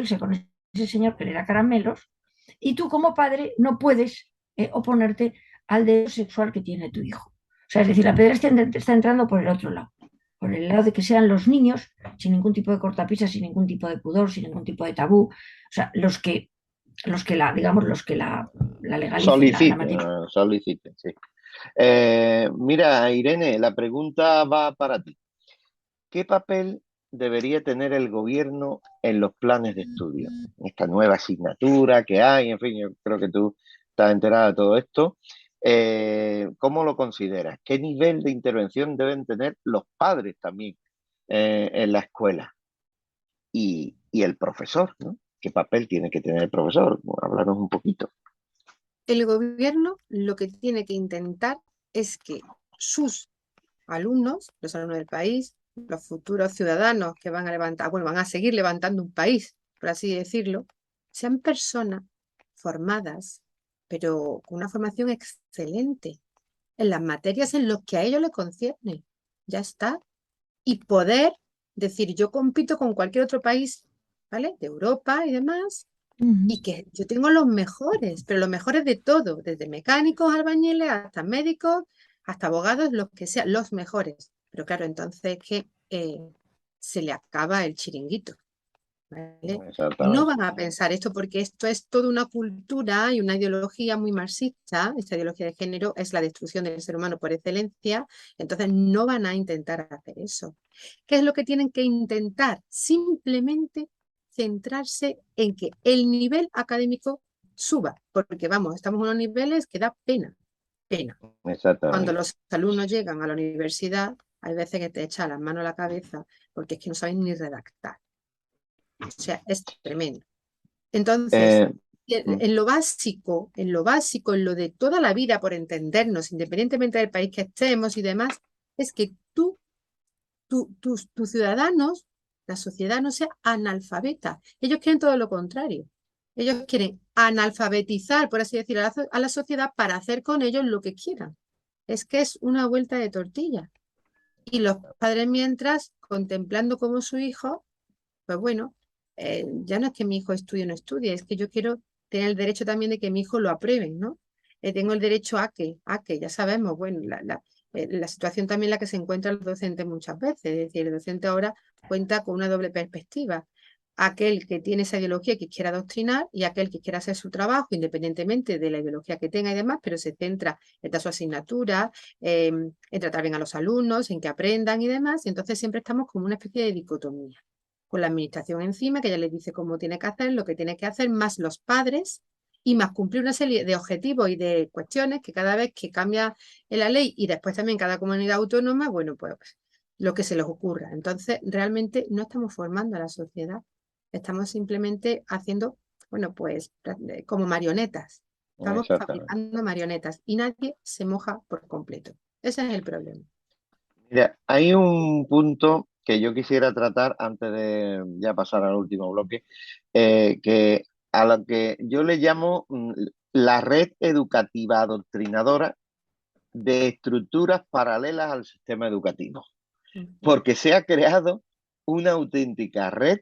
irse con ese señor que le da caramelos y tú como padre no puedes oponerte al derecho sexual que tiene tu hijo. O sea, es decir, la pederastia está entrando por el otro lado, por el lado de que sean los niños, sin ningún tipo de cortapisas, sin ningún tipo de pudor, sin ningún tipo de tabú, o sea, digamos, la legalicen, la Soliciten, matifiquen. soliciten, sí. Mira, Irene, la pregunta va para ti. ¿Qué papel debería tener el gobierno en los planes de estudio? Esta nueva asignatura que hay, en fin, yo creo que tú estás enterada de todo esto. ¿Cómo lo consideras? ¿Qué nivel de intervención deben tener los padres también en la escuela? Y el profesor, ¿no? ¿Qué papel tiene que tener el profesor? Bueno, háblanos un poquito. El gobierno lo que tiene que intentar es que sus alumnos, los alumnos del país, los futuros ciudadanos que van a levantar, bueno, van a seguir levantando un país, por así decirlo, sean personas formadas, pero con una formación excelente en las materias en las que a ellos les concierne. Ya está. Y poder decir, yo compito con cualquier otro país, ¿vale? De Europa y demás, y que yo tengo los mejores, pero los mejores de todo, desde mecánicos, albañiles, hasta médicos, hasta abogados, los que sean, los mejores. Pero claro, entonces que se le acaba el chiringuito, ¿vale? No Exactamente. van a pensar esto porque esto es toda una cultura y una ideología muy marxista. Esta ideología de género es la destrucción del ser humano por excelencia, entonces no van a intentar hacer eso. ¿Qué es lo que tienen que intentar? Simplemente centrarse en que el nivel académico suba, porque vamos, estamos en unos niveles que da pena, pena. Cuando Exactamente. los alumnos llegan a la universidad, hay veces que te echan las manos a la cabeza porque es que no saben ni redactar. O sea, es tremendo. Entonces, Eh, mm, en lo básico, en lo de toda la vida, por entendernos, independientemente del país que estemos y demás, es que tus ciudadanos, la sociedad no sea analfabeta. Ellos quieren todo lo contrario. Ellos quieren analfabetizar, por así decirlo, a la sociedad para hacer con ellos lo que quieran. Es que es una vuelta de tortilla. Y los padres mientras, contemplando como su hijo, pues bueno, ya no es que mi hijo estudie o no estudie, es que yo quiero tener el derecho también de que mi hijo lo aprueben, ¿no? Tengo el derecho a que, ya sabemos, bueno, la situación también en la que se encuentra el docente muchas veces, es decir, el docente ahora cuenta con una doble perspectiva. Aquel que tiene esa ideología que quiere adoctrinar y aquel que quiere hacer su trabajo independientemente de la ideología que tenga y demás, pero se centra en dar su asignatura, en tratar bien a los alumnos, en que aprendan y demás, y entonces siempre estamos como una especie de dicotomía con la administración encima, que ya les dice cómo tiene que hacer, lo que tiene que hacer, más los padres y más cumplir una serie de objetivos y de cuestiones que cada vez que cambia en la ley y después también cada comunidad autónoma, bueno, pues lo que se les ocurra. Entonces, realmente no estamos formando a la sociedad, estamos simplemente haciendo, bueno, pues como marionetas. Estamos exactamente. fabricando marionetas y nadie se moja por completo. Ese es el problema. Mira, hay un punto que yo quisiera tratar antes de ya pasar al último bloque, que a lo que yo le llamo la red educativa adoctrinadora de estructuras paralelas al sistema educativo, porque se ha creado una auténtica red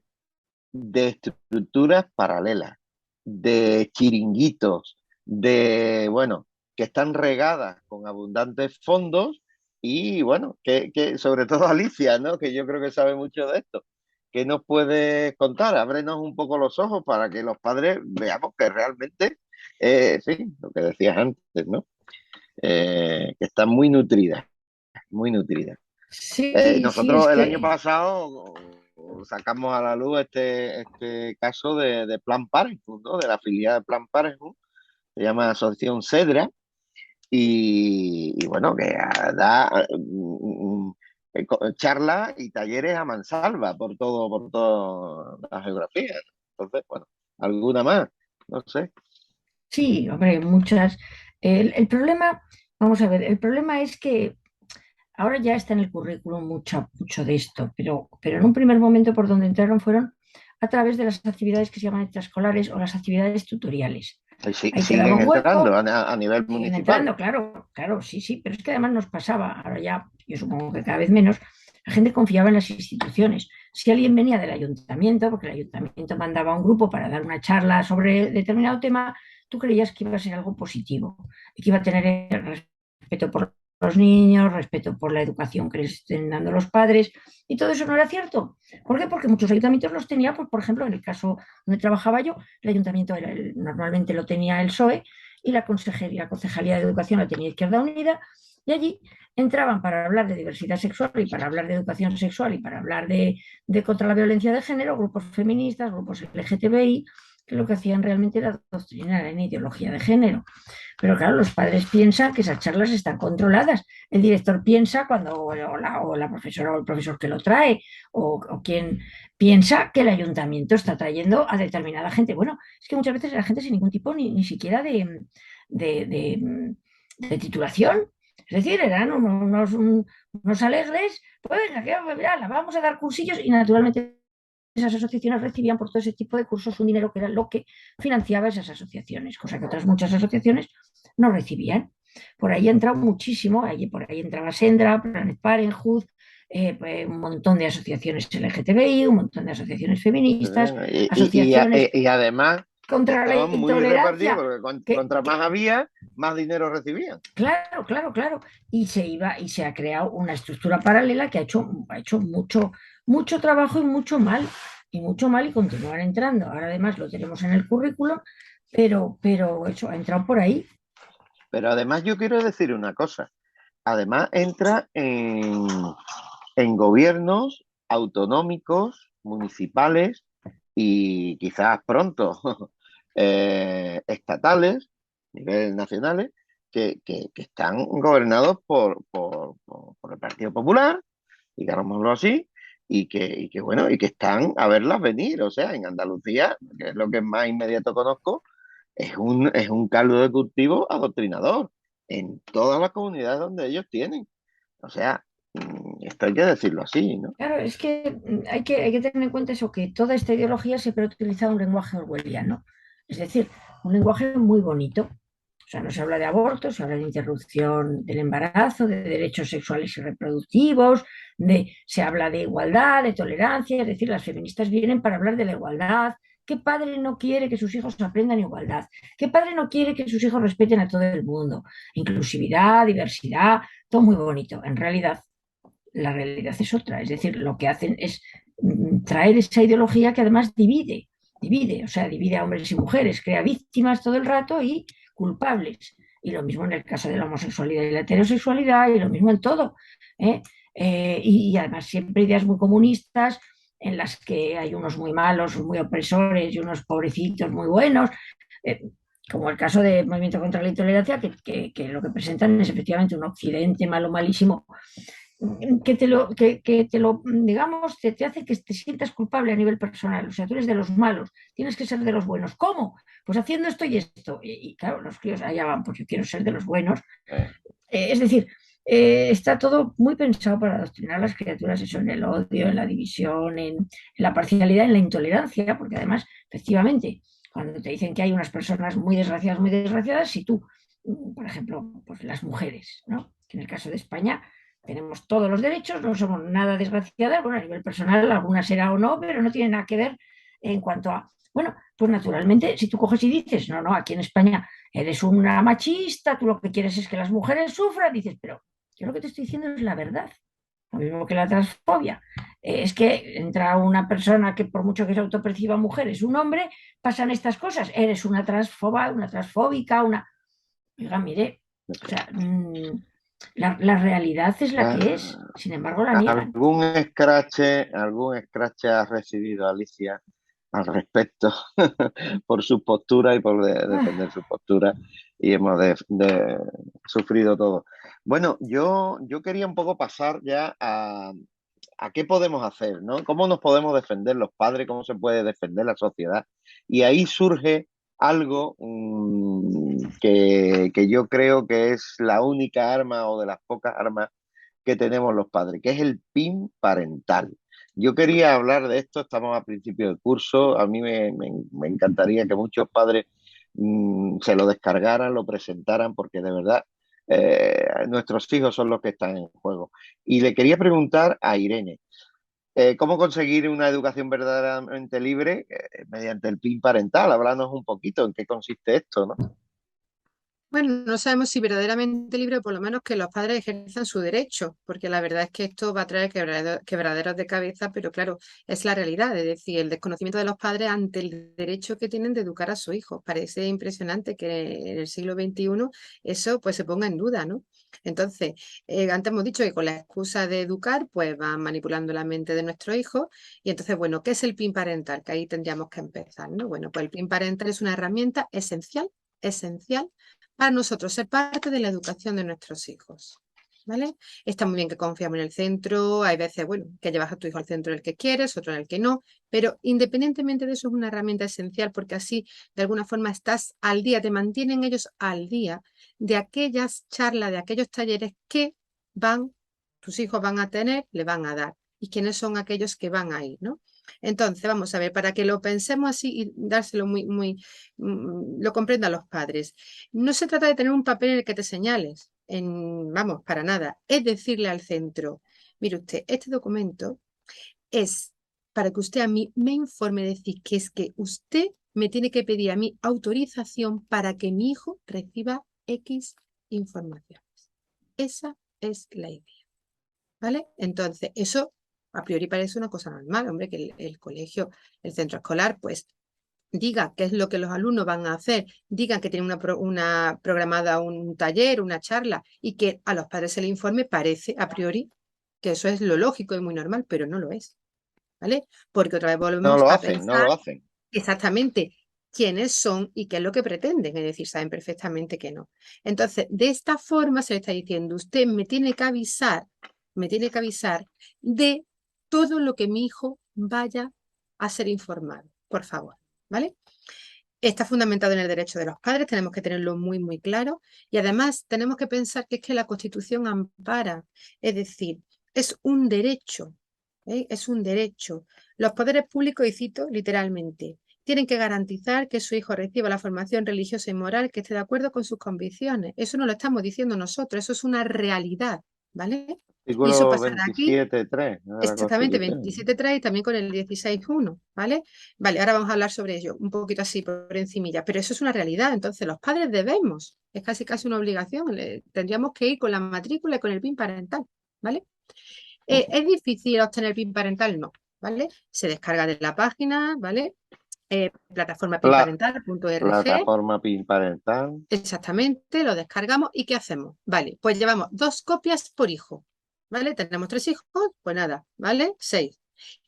de estructuras paralelas, de chiringuitos, bueno, que están regadas con abundantes fondos y bueno, que sobre todo Alicia, ¿no? Que yo creo que sabe mucho de esto. ¿Qué nos puedes contar? Ábrenos un poco los ojos para que los padres veamos que realmente, sí, lo que decías antes, ¿no? Que están muy nutridas, muy nutridas. Sí, sí, es Nosotros el año que pasado sacamos a la luz este caso de Plan Parenthood, ¿no? De la filial de Plan Parenthood, se llama Asociación Cedra, y bueno, que da charlas y talleres a mansalva por toda la geografía. Entonces, bueno, alguna más, no sé. Sí, hombre, muchas. El problema, vamos a ver, el problema es que ahora ya está en el currículum mucho de esto, pero en un primer momento por donde entraron fueron a través de las actividades que se llaman extraescolares o las actividades tutoriales. Ahí quedaba Siguen un entrando hueco, a nivel siguen municipal. entrando, claro, claro, sí, sí, pero es que además nos pasaba, ahora ya, yo supongo que cada vez menos, la gente confiaba en las instituciones. Si alguien venía del ayuntamiento, porque el ayuntamiento mandaba un grupo para dar una charla sobre determinado tema, tú creías que iba a ser algo positivo y que iba a tener respeto por los niños, respeto por la educación que les estén dando los padres, y todo eso no era cierto. ¿Por qué? Porque muchos ayuntamientos los tenía, pues, por ejemplo, en el caso donde trabajaba yo, el ayuntamiento normalmente lo tenía el PSOE y la Concejalía de Educación la tenía Izquierda Unida, y allí entraban para hablar de diversidad sexual y para hablar de educación sexual y para hablar de contra la violencia de género, grupos feministas, grupos LGTBI, que lo que hacían realmente era adoctrinar en ideología de género. Pero claro, los padres piensan que esas charlas están controladas. El director piensa cuando, o la profesora o el profesor que lo trae, o quien piensa que el ayuntamiento está trayendo a determinada gente. Bueno, es que muchas veces la gente sin ningún tipo ni siquiera de, de, de titulación. Es decir, eran unos alegres, pues venga, que, mira, vamos a dar cursillos y naturalmente esas asociaciones recibían por todo ese tipo de cursos un dinero que era lo que financiaba esas asociaciones, cosa que otras muchas asociaciones no recibían. Por ahí ha entrado muchísimo, por ahí entraba Sendra, Planet Parenthood, pues un montón de asociaciones LGTBI, un montón de asociaciones feministas, asociaciones Y además contra la estaban muy repartidos, intolerancia, porque que, contra más que, había, más dinero recibían. claro, claro, claro. Y se ha creado una estructura paralela que ha hecho mucho trabajo y mucho mal y continúan entrando. Ahora además lo tenemos en el currículo, pero eso ha entrado por ahí. Pero además yo quiero decir una cosa. Además entra en gobiernos autonómicos, municipales y quizás pronto estatales, niveles nacionales, que están gobernados por el Partido Popular, digámoslo así, bueno, y que están a verlas venir. O sea, en Andalucía, que es lo que más inmediato conozco, es un caldo de cultivo adoctrinador en todas las comunidades donde ellos tienen. O sea, esto hay que decirlo así, ¿no? Claro, es que hay que tener en cuenta eso, que toda esta ideología siempre ha utilizado un lenguaje orwelliano. Es decir, un lenguaje muy bonito. O sea, no se habla de aborto, se habla de interrupción del embarazo, de derechos sexuales y reproductivos, se habla de igualdad, de tolerancia. Es decir, las feministas vienen para hablar de la igualdad. ¿Qué padre no quiere que sus hijos aprendan igualdad? ¿Qué padre no quiere que sus hijos respeten a todo el mundo? Inclusividad, diversidad, todo muy bonito. En realidad, la realidad es otra. Es decir, lo que hacen es traer esa ideología que además o sea, divide a hombres y mujeres, crea víctimas todo el rato y culpables. Y lo mismo en el caso de la homosexualidad y la heterosexualidad, y lo mismo en todo. ¿Eh? Y además siempre ideas muy comunistas en las que hay unos muy malos, muy opresores y unos pobrecitos muy buenos. Eh, como el caso del Movimiento contra la Intolerancia, que lo que presentan es efectivamente un occidente malo, malísimo, que te lo digamos, te hace que te sientas culpable a nivel personal. O sea, tú eres de los malos, tienes que ser de los buenos. ¿Cómo? Pues haciendo esto y esto. Y claro, los críos allá van, pues yo quiero ser de los buenos. Es decir, está todo muy pensado para adoctrinar a las criaturas, eso, en el odio, en la división, en la parcialidad, en la intolerancia, porque además, efectivamente, cuando te dicen que hay unas personas muy desgraciadas, si tú, por ejemplo, pues las mujeres, ¿no? Que en el caso de España tenemos todos los derechos, no somos nada desgraciadas, bueno, a nivel personal alguna será o no, pero no tiene nada que ver en cuanto a, bueno, pues naturalmente, si tú coges y dices, no, aquí en España eres una machista, tú lo que quieres es que las mujeres sufran, dices, pero yo lo que te estoy diciendo es la verdad, lo mismo que la transfobia. Es que entra una persona que por mucho que se autoperciba mujer es un hombre, pasan estas cosas, eres una transfoba, una transfóbica, una... Oiga, mire, o sea, la realidad es la que es, sin embargo la niegan. Algún escrache has recibido, Alicia, al respecto por su postura y por defender su postura, y hemos sufrido todo. Bueno, yo quería un poco pasar ya a qué podemos hacer, ¿no? ¿Cómo nos podemos defender los padres? ¿Cómo se puede defender la sociedad? Y ahí surge algo que yo creo que es la única arma o de las pocas armas que tenemos los padres, que es el PIN parental. Yo quería hablar de esto, estamos a principio del curso, a mí me encantaría que muchos padres se lo descargaran, lo presentaran, porque de verdad nuestros hijos son los que están en juego. Y le quería preguntar a Irene, ¿cómo conseguir una educación verdaderamente libre mediante el PIN parental? Háblanos un poquito en qué consiste esto, ¿no? Bueno, no sabemos si verdaderamente libre, o por lo menos que los padres ejerzan su derecho, porque la verdad es que esto va a traer quebraderos de cabeza, pero claro, es la realidad, es decir, el desconocimiento de los padres ante el derecho que tienen de educar a su hijo. Parece impresionante que en el siglo XXI eso pues se ponga en duda, ¿no? Entonces, antes hemos dicho que con la excusa de educar, pues van manipulando la mente de nuestros hijos, y entonces, bueno, ¿qué es el PIN parental? Que ahí tendríamos que empezar, ¿no? Bueno, pues el PIN parental es una herramienta esencial para nosotros ser parte de la educación de nuestros hijos, ¿vale? Está muy bien que confiamos en el centro, hay veces, bueno, que llevas a tu hijo al centro en el que quieres, otro en el que no, pero independientemente de eso es una herramienta esencial porque así, de alguna forma, estás al día, te mantienen ellos al día de aquellas charlas, de aquellos talleres que tus hijos van a tener, le van a dar, y quiénes son aquellos que van a ir, ¿no? Entonces, vamos a ver, para que lo pensemos así y dárselo lo comprendan los padres. No se trata de tener un papel en el que te señales, vamos, para nada. Es decirle al centro, mire usted, este documento es para que usted a mí me informe, decir que es que usted me tiene que pedir a mí autorización para que mi hijo reciba X informaciones. Esa es la idea, ¿vale? Entonces, eso a priori parece una cosa normal, hombre, que el colegio, el centro escolar, pues diga qué es lo que los alumnos van a hacer, digan que tienen una programada un taller, una charla, y que a los padres se les informe, parece a priori que eso es lo lógico y muy normal, pero no lo es, ¿vale? Porque otra vez No volvemos lo a hacen, no pensar lo hacen. exactamente quiénes son y qué es lo que pretenden, es decir, saben perfectamente que no. Entonces, de esta forma se le está diciendo, usted me tiene que avisar de todo lo que mi hijo vaya a ser informado, por favor, ¿vale? Está fundamentado en el derecho de los padres, tenemos que tenerlo muy, muy claro, y además tenemos que pensar que es que la Constitución ampara, es decir, es un derecho, ¿eh? Es un derecho. Los poderes públicos, y cito literalmente, tienen que garantizar que su hijo reciba la formación religiosa y moral que esté de acuerdo con sus convicciones. Eso no lo estamos diciendo nosotros, eso es una realidad, ¿vale? Y eso Artículo pasará aquí. 27.3 de la Exactamente, Constitución. 27.3 y también con el 16.1, ¿vale? Vale, ahora vamos a hablar sobre ello, un poquito así por encimilla, pero eso es una realidad, entonces los padres debemos, es casi una obligación, tendríamos que ir con la matrícula y con el PIN parental, ¿vale? ¿Es difícil obtener PIN parental? No, ¿vale? Se descarga de la página, ¿vale? Plataforma pinparental.org. Plataforma PIN parental. Exactamente, lo descargamos y ¿qué hacemos? Vale, pues llevamos 2 copias por hijo, ¿vale? Tenemos 3 hijos, pues nada, ¿vale? 6.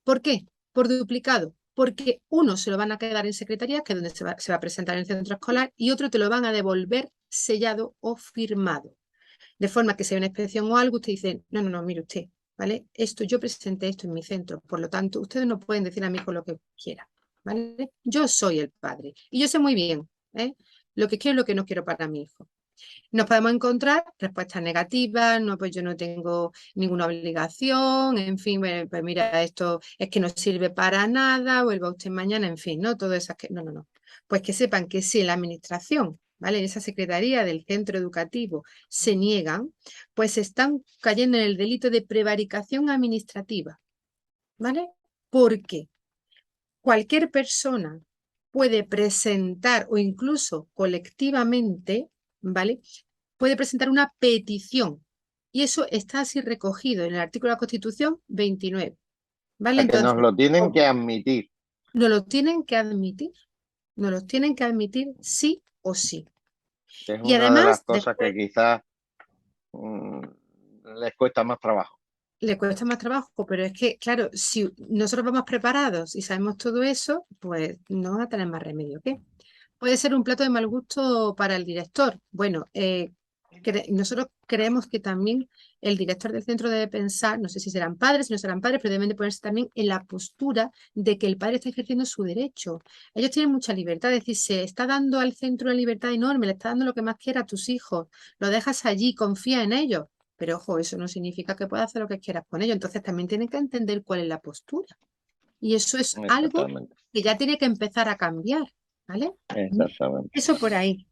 ¿Por qué? Por duplicado, porque uno se lo van a quedar en secretaría, que es donde se va a presentar en el centro escolar, y otro te lo van a devolver sellado o firmado. De forma que si hay una inspección o algo, usted dice, no, mire usted, ¿vale? Yo presenté esto en mi centro, por lo tanto, ustedes no pueden decir a mi hijo lo que quiera, ¿vale? Yo soy el padre y yo sé muy bien, ¿eh? Lo que quiero y lo que no quiero para mi hijo. Nos podemos encontrar respuestas negativas, no, pues yo no tengo ninguna obligación, en fin, pues mira, esto es que no sirve para nada, vuelva usted mañana, en fin, ¿no? Todo eso que, no. Pues que sepan que si la administración, ¿vale? En esa secretaría del centro educativo se niegan, pues están cayendo en el delito de prevaricación administrativa, ¿vale? Porque cualquier persona puede presentar o incluso colectivamente, ¿vale? Puede presentar una petición y eso está así recogido en el artículo de la Constitución 29, ¿vale? A que nos Entonces, lo tienen que admitir. no lo tienen que admitir, no los tienen que admitir sí o sí. Que es Y una de las además, cosas que después, quizás les cuesta más trabajo. le cuesta más trabajo, pero es que, claro, si nosotros vamos preparados y sabemos todo eso, pues no va a tener más remedio. ¿Qué? Puede ser un plato de mal gusto para el director. Bueno, nosotros creemos que también el director del centro debe pensar, no sé si serán padres, si no serán padres, pero deben de ponerse también en la postura de que el padre está ejerciendo su derecho. Ellos tienen mucha libertad, es decir, se está dando al centro una libertad enorme, le está dando lo que más quiera a tus hijos, lo dejas allí, confía en ellos. Pero ojo, eso no significa que puedas hacer lo que quieras con ellos. Entonces también tienen que entender cuál es la postura. Y eso es algo Exactamente, que ya tiene que empezar a cambiar, ¿vale? exactamente. Eso por ahí.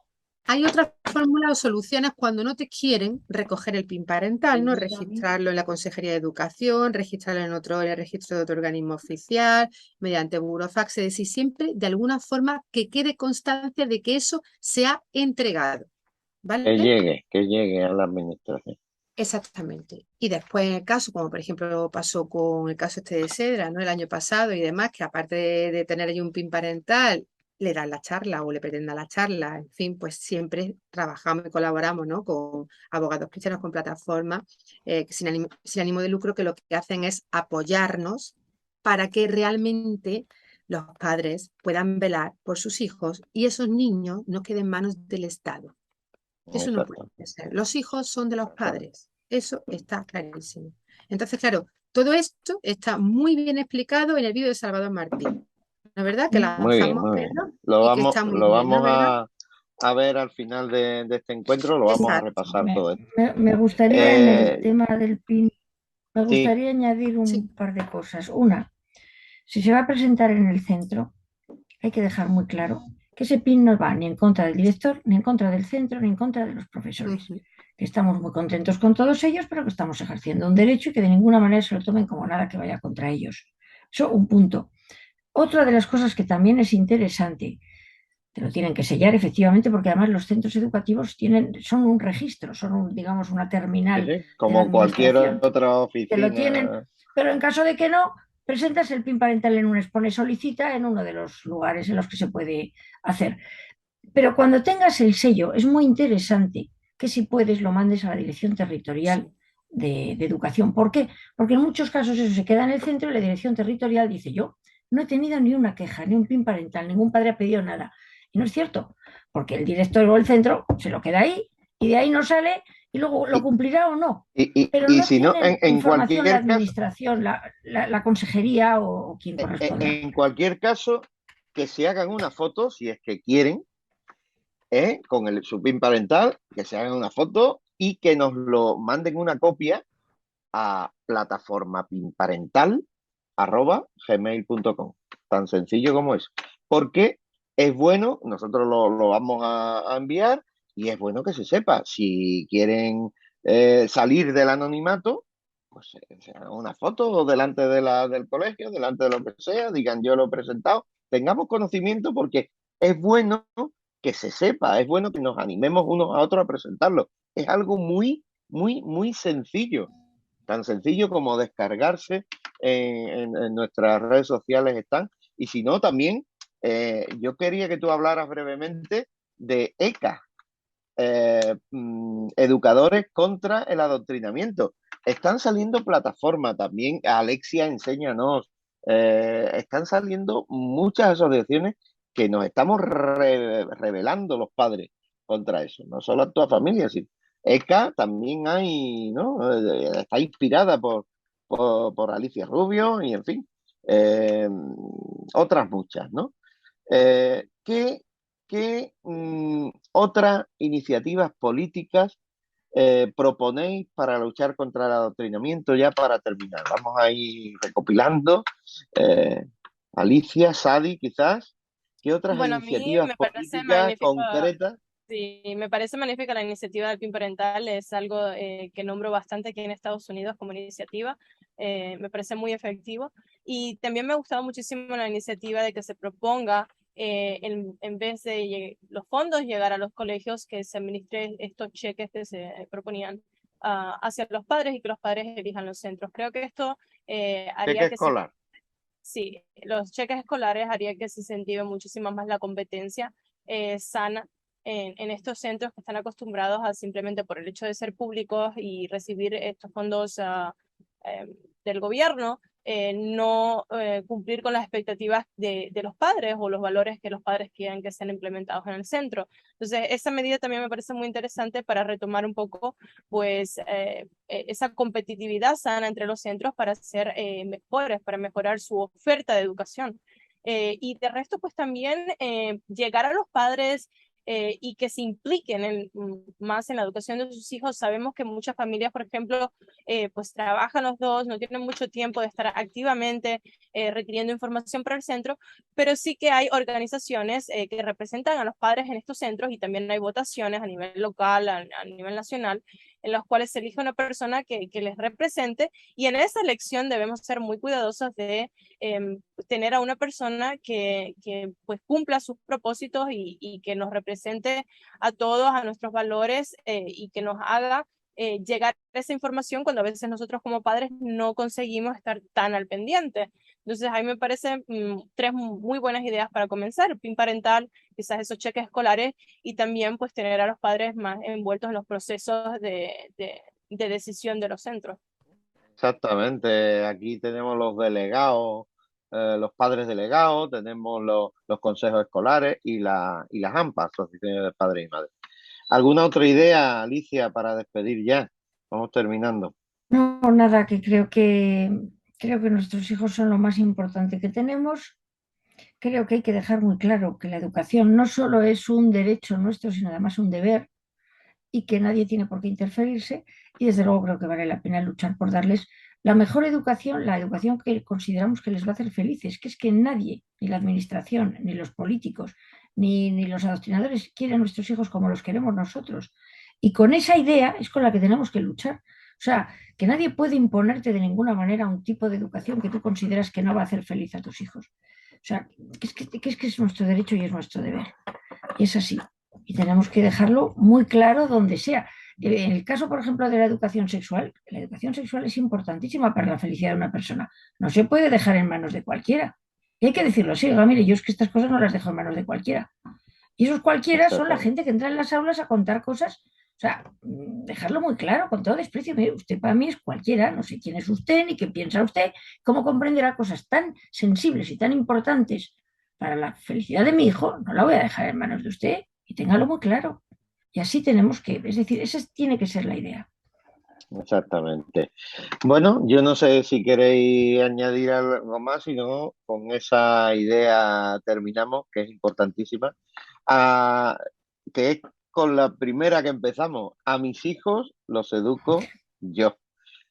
Hay otras fórmulas o soluciones cuando no te quieren recoger el PIN parental, ¿no? Registrarlo en la Consejería de Educación, registrarlo en el registro de otro organismo oficial, mediante burofax, es decir, siempre de alguna forma que quede constancia de que eso se ha entregado, ¿vale? Que llegue a la administración. Exactamente. Y después en el caso, como por ejemplo pasó con el caso este de Sedra, ¿no? El año pasado y demás, que aparte de tener ahí un PIN parental, le dan la charla o le pretenda la charla, en fin, pues siempre trabajamos y colaboramos, ¿no? Con abogados cristianos, con plataformas sin ánimo de lucro, que lo que hacen es apoyarnos para que realmente los padres puedan velar por sus hijos y esos niños no queden en manos del Estado. Eso no puede Exactamente, ser. Los hijos son de los exactamente. padres. Eso está clarísimo. Entonces, claro, todo esto está muy bien explicado en el vídeo de Salvador Martín. ¿No es verdad? Que Muy bien, lanzamos, muy bien. Pedro, y que está muy Lo bien, ¿no vamos es verdad? a ver al final de este encuentro, lo vamos a Exacto. repasar todo esto. Me gustaría en el tema del PIN, me Sí, gustaría añadir Sí. un par de cosas. Una, si se va a presentar en el centro, hay que dejar muy claro que ese PIN no va ni en contra del director, ni en contra del centro, ni en contra de los profesores. Ujú. Que estamos muy contentos con todos ellos, pero que estamos ejerciendo un derecho y que de ninguna manera se lo tomen como nada que vaya contra ellos. Eso, un punto. Otra de las cosas que también es interesante, te lo tienen que sellar efectivamente, porque además los centros educativos son un registro, digamos, una sí, terminal sí, de la como cualquier administración. otra Te lo tienen, oficina. pero en caso de que no, presentas el PIN parental en un expone solicita en uno de los lugares en los que se puede hacer. Pero cuando tengas el sello, es muy interesante que si puedes lo mandes a la dirección territorial Sí. de educación. ¿Por qué? Porque en muchos casos eso se queda en el centro y la dirección territorial dice yo no he tenido ni una queja, ni un PIN parental, ningún padre ha pedido nada. Y no es cierto, porque el director o el centro se lo queda ahí y de ahí no sale y luego lo Y, cumplirá o no. Pero y no si no, tienen en información la cualquier caso, administración, la consejería o quien corresponda. en cualquier caso, que se hagan una foto, si es que quieren, con su PIN parental, que se hagan una foto y que nos lo manden una copia a plataformapinparental@gmail.com. Tan sencillo como eso. Porque es bueno, nosotros lo vamos a enviar y es bueno que se sepa. Si quieren salir del anonimato, pues se hagan una foto delante del colegio, delante de lo que sea, digan yo lo he presentado, tengamos conocimiento porque es bueno que se sepa, es bueno que nos animemos unos a otros a presentarlo. Es algo muy, muy, muy sencillo. Tan sencillo como descargarse en nuestras redes sociales están. Y si no, también yo quería que tú hablaras brevemente de ECA, Educadores contra el Adoctrinamiento. Están saliendo plataformas también, Alexia, enséñanos, están saliendo muchas asociaciones que nos estamos rebelando los padres contra eso, no solo Actúa Familia, sino ECA también hay, ¿no? Está inspirada por Alicia Rubio y en fin, otras muchas, ¿no? ¿Qué otras iniciativas políticas proponéis para luchar contra el adoctrinamiento ya para terminar? Vamos a ir recopilando. Eh, Alicia, Sadi, quizás. ¿Qué otras Bueno, a mí iniciativas me parece políticas magnífica. concretas? Sí, me parece magnífica la iniciativa del PIN parental, es algo que nombro bastante aquí en Estados Unidos como iniciativa, me parece muy efectivo y también me ha gustado muchísimo la iniciativa de que se proponga en vez de los fondos llegar a los colegios, que se administren estos cheques que se proponían hacia los padres y que los padres elijan los centros. Creo que esto Cheque haría que se escolar. sí, los cheques escolares haría que se incentive muchísimo más la competencia sana en estos centros que están acostumbrados a simplemente por el hecho de ser públicos y recibir estos fondos del gobierno, no cumplir con las expectativas de los padres o los valores que los padres quieren que sean implementados en el centro. Entonces, esa medida también me parece muy interesante para retomar un poco, pues, esa competitividad sana entre los centros para ser mejores, para mejorar su oferta de educación. Y de resto, pues también llegar a los padres y que se impliquen más en la educación de sus hijos. Sabemos que muchas familias, por ejemplo, pues trabajan los dos, no tienen mucho tiempo de estar activamente requiriendo información para el centro, pero sí que hay organizaciones que representan a los padres en estos centros y también hay votaciones a nivel local, a nivel nacional, en las cuales se elige una persona que les represente, y en esa elección debemos ser muy cuidadosos de tener a una persona que pues cumpla sus propósitos y que nos represente a todos, a nuestros valores, y que nos haga llegar esa información cuando a veces nosotros como padres no conseguimos estar tan al pendiente. Entonces, a mí me parecen tres muy buenas ideas para comenzar: el PIN parental, quizás esos cheques escolares, y también pues tener a los padres más envueltos en los procesos de decisión de los centros. Exactamente, aquí tenemos los delegados, los padres delegados, tenemos los consejos escolares y las AMPA, asociaciones de padres y madres. ¿Alguna otra idea, Alicia, para despedir ya? Vamos terminando. No, nada, que creo que nuestros hijos son lo más importante que tenemos. Creo que hay que dejar muy claro que la educación no solo es un derecho nuestro, sino además un deber, y que nadie tiene por qué interferirse, y desde luego creo que vale la pena luchar por darles la mejor educación, la educación que consideramos que les va a hacer felices, que es que nadie, ni la administración, ni los políticos, ni los adoctrinadores quieren a nuestros hijos como los queremos nosotros. Y con esa idea es con la que tenemos que luchar. O sea, que nadie puede imponerte de ninguna manera un tipo de educación que tú consideras que no va a hacer feliz a tus hijos. O sea, que es nuestro derecho y es nuestro deber. Y es así. Y tenemos que dejarlo muy claro donde sea. En el caso, por ejemplo, de la educación sexual es importantísima para la felicidad de una persona. No se puede dejar en manos de cualquiera. Y hay que decirlo así: oiga, mire, yo es que estas cosas no las dejo en manos de cualquiera. Y esos cualquiera son la gente que entra en las aulas a contar cosas. O sea, dejarlo muy claro, con todo desprecio. Mire, usted para mí es cualquiera, no sé quién es usted, ni qué piensa usted, cómo comprenderá cosas tan sensibles y tan importantes para la felicidad de mi hijo. No la voy a dejar en manos de usted, y téngalo muy claro. Y así tenemos que, es decir, esa tiene que ser la idea. Exactamente. Bueno, yo no sé si queréis añadir algo más, si no, con esa idea terminamos, que es importantísima, que es con la primera que empezamos. A mis hijos los educo yo,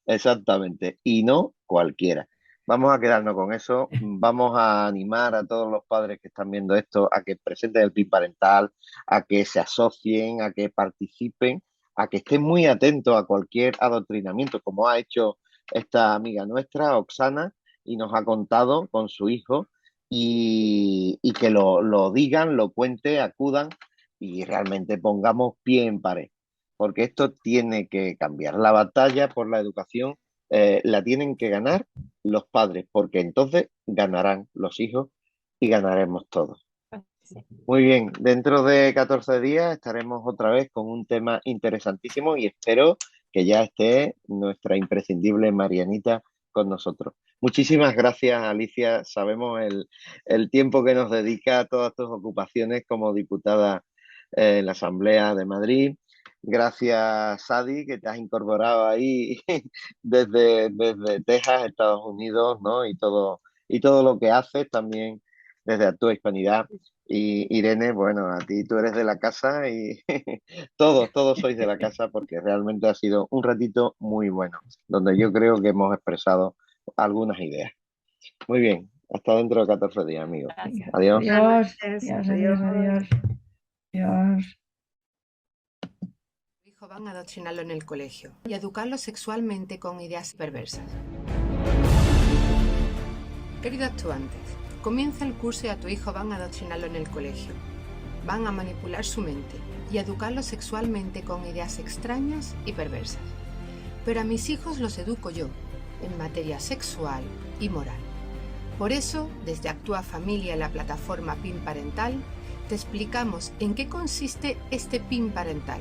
exactamente, y no cualquiera. Vamos a quedarnos con eso, vamos a animar a todos los padres que están viendo esto a que presenten el PIN parental, a que se asocien, a que participen, a que estén muy atentos a cualquier adoctrinamiento, como ha hecho esta amiga nuestra, Oksana, y nos ha contado con su hijo, y que lo digan, lo cuenten, acudan y realmente pongamos pie en pared, porque esto tiene que cambiar. La batalla por la educación la tienen que ganar los padres, porque entonces ganarán los hijos y ganaremos todos. Muy bien, dentro de 14 días estaremos otra vez con un tema interesantísimo y espero que ya esté nuestra imprescindible Marianita con nosotros. Muchísimas gracias, Alicia. Sabemos el tiempo que nos dedica a todas tus ocupaciones como diputada en la Asamblea de Madrid. Gracias, Sadi, que te has incorporado ahí desde Texas, Estados Unidos, ¿no? Y todo lo que haces también desde Actúa Hispanidad. Y Irene, bueno, a ti tú eres de la casa y todos sois de la casa, porque realmente ha sido un ratito muy bueno, donde yo creo que hemos expresado algunas ideas. Muy bien, hasta dentro de 14 días, amigos. Gracias. Adiós. Adiós. Van a adoctrinarlo en el colegio y educarlo sexualmente con ideas perversas. Queridos actuantes, comienza el curso y a tu hijo van a adoctrinarlo en el colegio. Van a manipular su mente y educarlo sexualmente con ideas extrañas y perversas. Pero a mis hijos los educo yo, en materia sexual y moral. Por eso, desde Actúa Familia y la plataforma PIN Parental, te explicamos en qué consiste este PIN parental.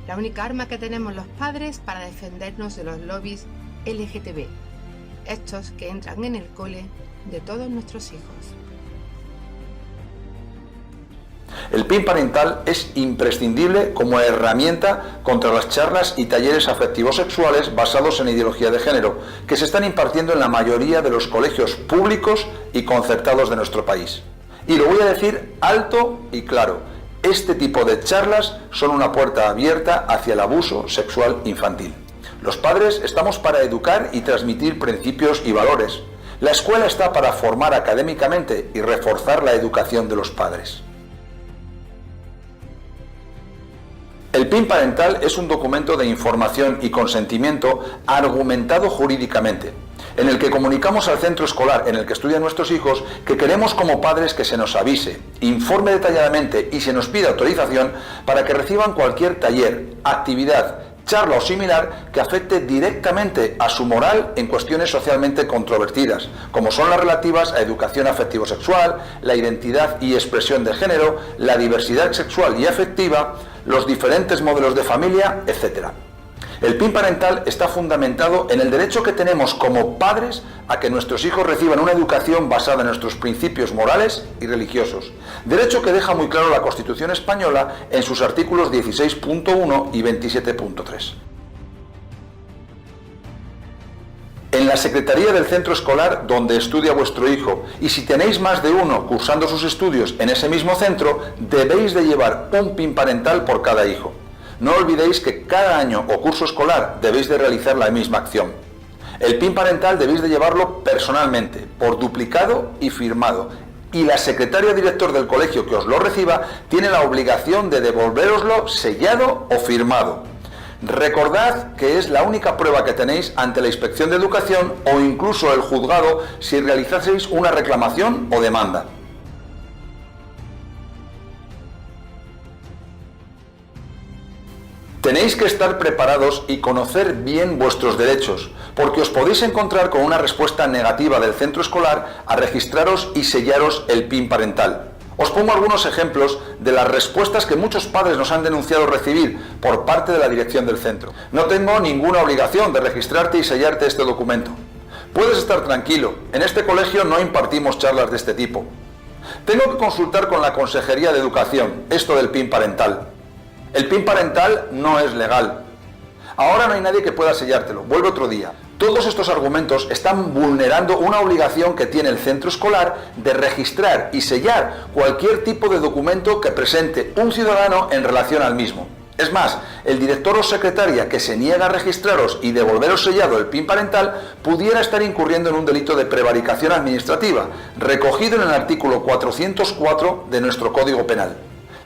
La única arma que tenemos los padres para defendernos de los lobbies LGTB, estos que entran en el cole de todos nuestros hijos. El PIN parental es imprescindible como herramienta contra las charlas y talleres afectivos sexuales basados en ideología de género, que se están impartiendo en la mayoría de los colegios públicos y concertados de nuestro país. Y lo voy a decir alto y claro, este tipo de charlas son una puerta abierta hacia el abuso sexual infantil. Los padres estamos para educar y transmitir principios y valores. La escuela está para formar académicamente y reforzar la educación de los padres. El PIN parental es un documento de información y consentimiento argumentado jurídicamente, en el que comunicamos al centro escolar en el que estudian nuestros hijos que queremos como padres que se nos avise, informe detalladamente y se nos pida autorización para que reciban cualquier taller, actividad, charla o similar que afecte directamente a su moral en cuestiones socialmente controvertidas, como son las relativas a educación afectivo-sexual, la identidad y expresión de género, la diversidad sexual y afectiva, los diferentes modelos de familia, etc. El PIN parental está fundamentado en el derecho que tenemos como padres a que nuestros hijos reciban una educación basada en nuestros principios morales y religiosos, derecho que deja muy claro la Constitución española en sus artículos 16.1 y 27.3. En la secretaría del centro escolar donde estudia vuestro hijo, y si tenéis más de uno cursando sus estudios en ese mismo centro, debéis de llevar un PIN parental por cada hijo. No olvidéis que cada año o curso escolar debéis de realizar la misma acción. El PIN parental debéis de llevarlo personalmente, por duplicado y firmado, y la secretaria o director del colegio que os lo reciba tiene la obligación de devolvéroslo sellado o firmado. Recordad que es la única prueba que tenéis ante la Inspección de Educación o incluso el juzgado si realizaseis una reclamación o demanda. Tenéis que estar preparados y conocer bien vuestros derechos, porque os podéis encontrar con una respuesta negativa del centro escolar a registraros y sellaros el PIN parental. Os pongo algunos ejemplos de las respuestas que muchos padres nos han denunciado recibir por parte de la dirección del centro. No tengo ninguna obligación de registrarte y sellarte este documento. Puedes estar tranquilo, en este colegio no impartimos charlas de este tipo. Tengo que consultar con la Consejería de Educación esto del PIN parental. El PIN parental no es legal. Ahora no hay nadie que pueda sellártelo, vuelve otro día. Todos estos argumentos están vulnerando una obligación que tiene el centro escolar de registrar y sellar cualquier tipo de documento que presente un ciudadano en relación al mismo. Es más, el director o secretaria que se niega a registraros y devolveros sellado el PIN parental pudiera estar incurriendo en un delito de prevaricación administrativa, recogido en el artículo 404 de nuestro Código Penal.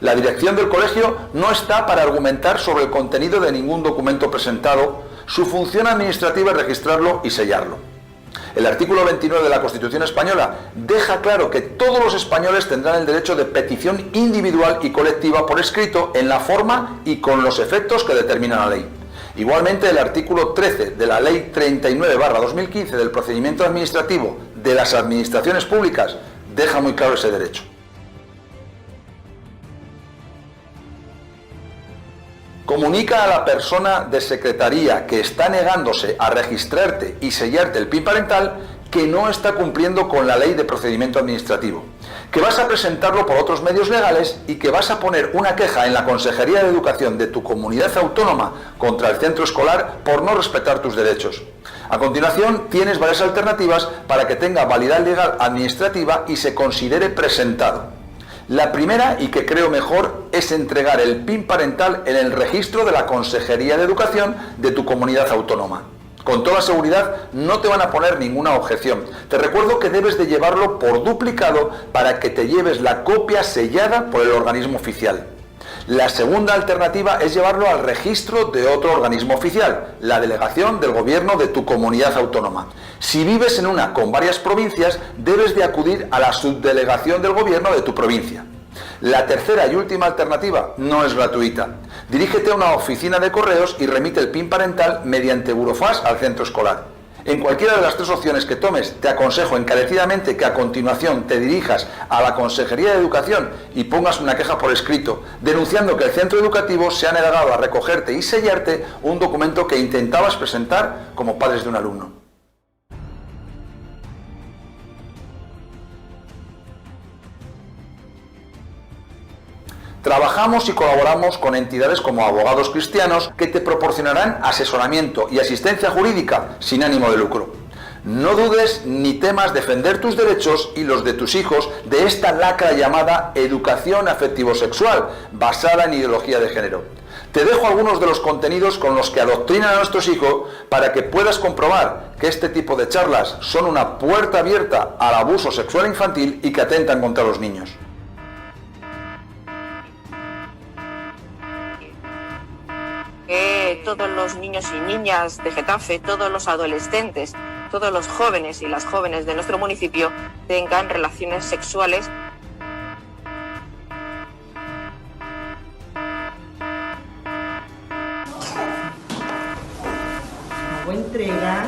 La dirección del colegio no está para argumentar sobre el contenido de ningún documento presentado. Su función administrativa es registrarlo y sellarlo. El artículo 29 de la Constitución española deja claro que todos los españoles tendrán el derecho de petición individual y colectiva por escrito en la forma y con los efectos que determina la ley. Igualmente, el artículo 13 de la Ley 39/2015 del procedimiento administrativo de las administraciones públicas deja muy claro ese derecho. Comunica a la persona de secretaría que está negándose a registrarte y sellarte el PIN parental que no está cumpliendo con la ley de procedimiento administrativo, que vas a presentarlo por otros medios legales y que vas a poner una queja en la Consejería de Educación de tu comunidad autónoma contra el centro escolar por no respetar tus derechos. A continuación, tienes varias alternativas para que tenga validez legal administrativa y se considere presentado. La primera, y que creo mejor, es entregar el PIN parental en el registro de la Consejería de Educación de tu comunidad autónoma. Con toda seguridad no te van a poner ninguna objeción. Te recuerdo que debes de llevarlo por duplicado para que te lleves la copia sellada por el organismo oficial. La segunda alternativa es llevarlo al registro de otro organismo oficial, la delegación del gobierno de tu comunidad autónoma. Si vives en una con varias provincias, debes de acudir a la subdelegación del gobierno de tu provincia. La tercera y última alternativa no es gratuita. Dirígete a una oficina de correos y remite el PIN parental mediante burofax al centro escolar. En cualquiera de las tres opciones que tomes, te aconsejo encarecidamente que a continuación te dirijas a la Consejería de Educación y pongas una queja por escrito, denunciando que el centro educativo se ha negado a recogerte y sellarte un documento que intentabas presentar como padres de un alumno. Trabajamos y colaboramos con entidades como Abogados Cristianos que te proporcionarán asesoramiento y asistencia jurídica sin ánimo de lucro. No dudes ni temas defender tus derechos y los de tus hijos de esta lacra llamada educación afectivo-sexual, basada en ideología de género. Te dejo algunos de los contenidos con los que adoctrinan a nuestros hijos para que puedas comprobar que este tipo de charlas son una puerta abierta al abuso sexual infantil y que atentan contra los niños. Que todos los niños y niñas de Getafe, todos los adolescentes, todos los jóvenes y las jóvenes de nuestro municipio tengan relaciones sexuales. Hago entrega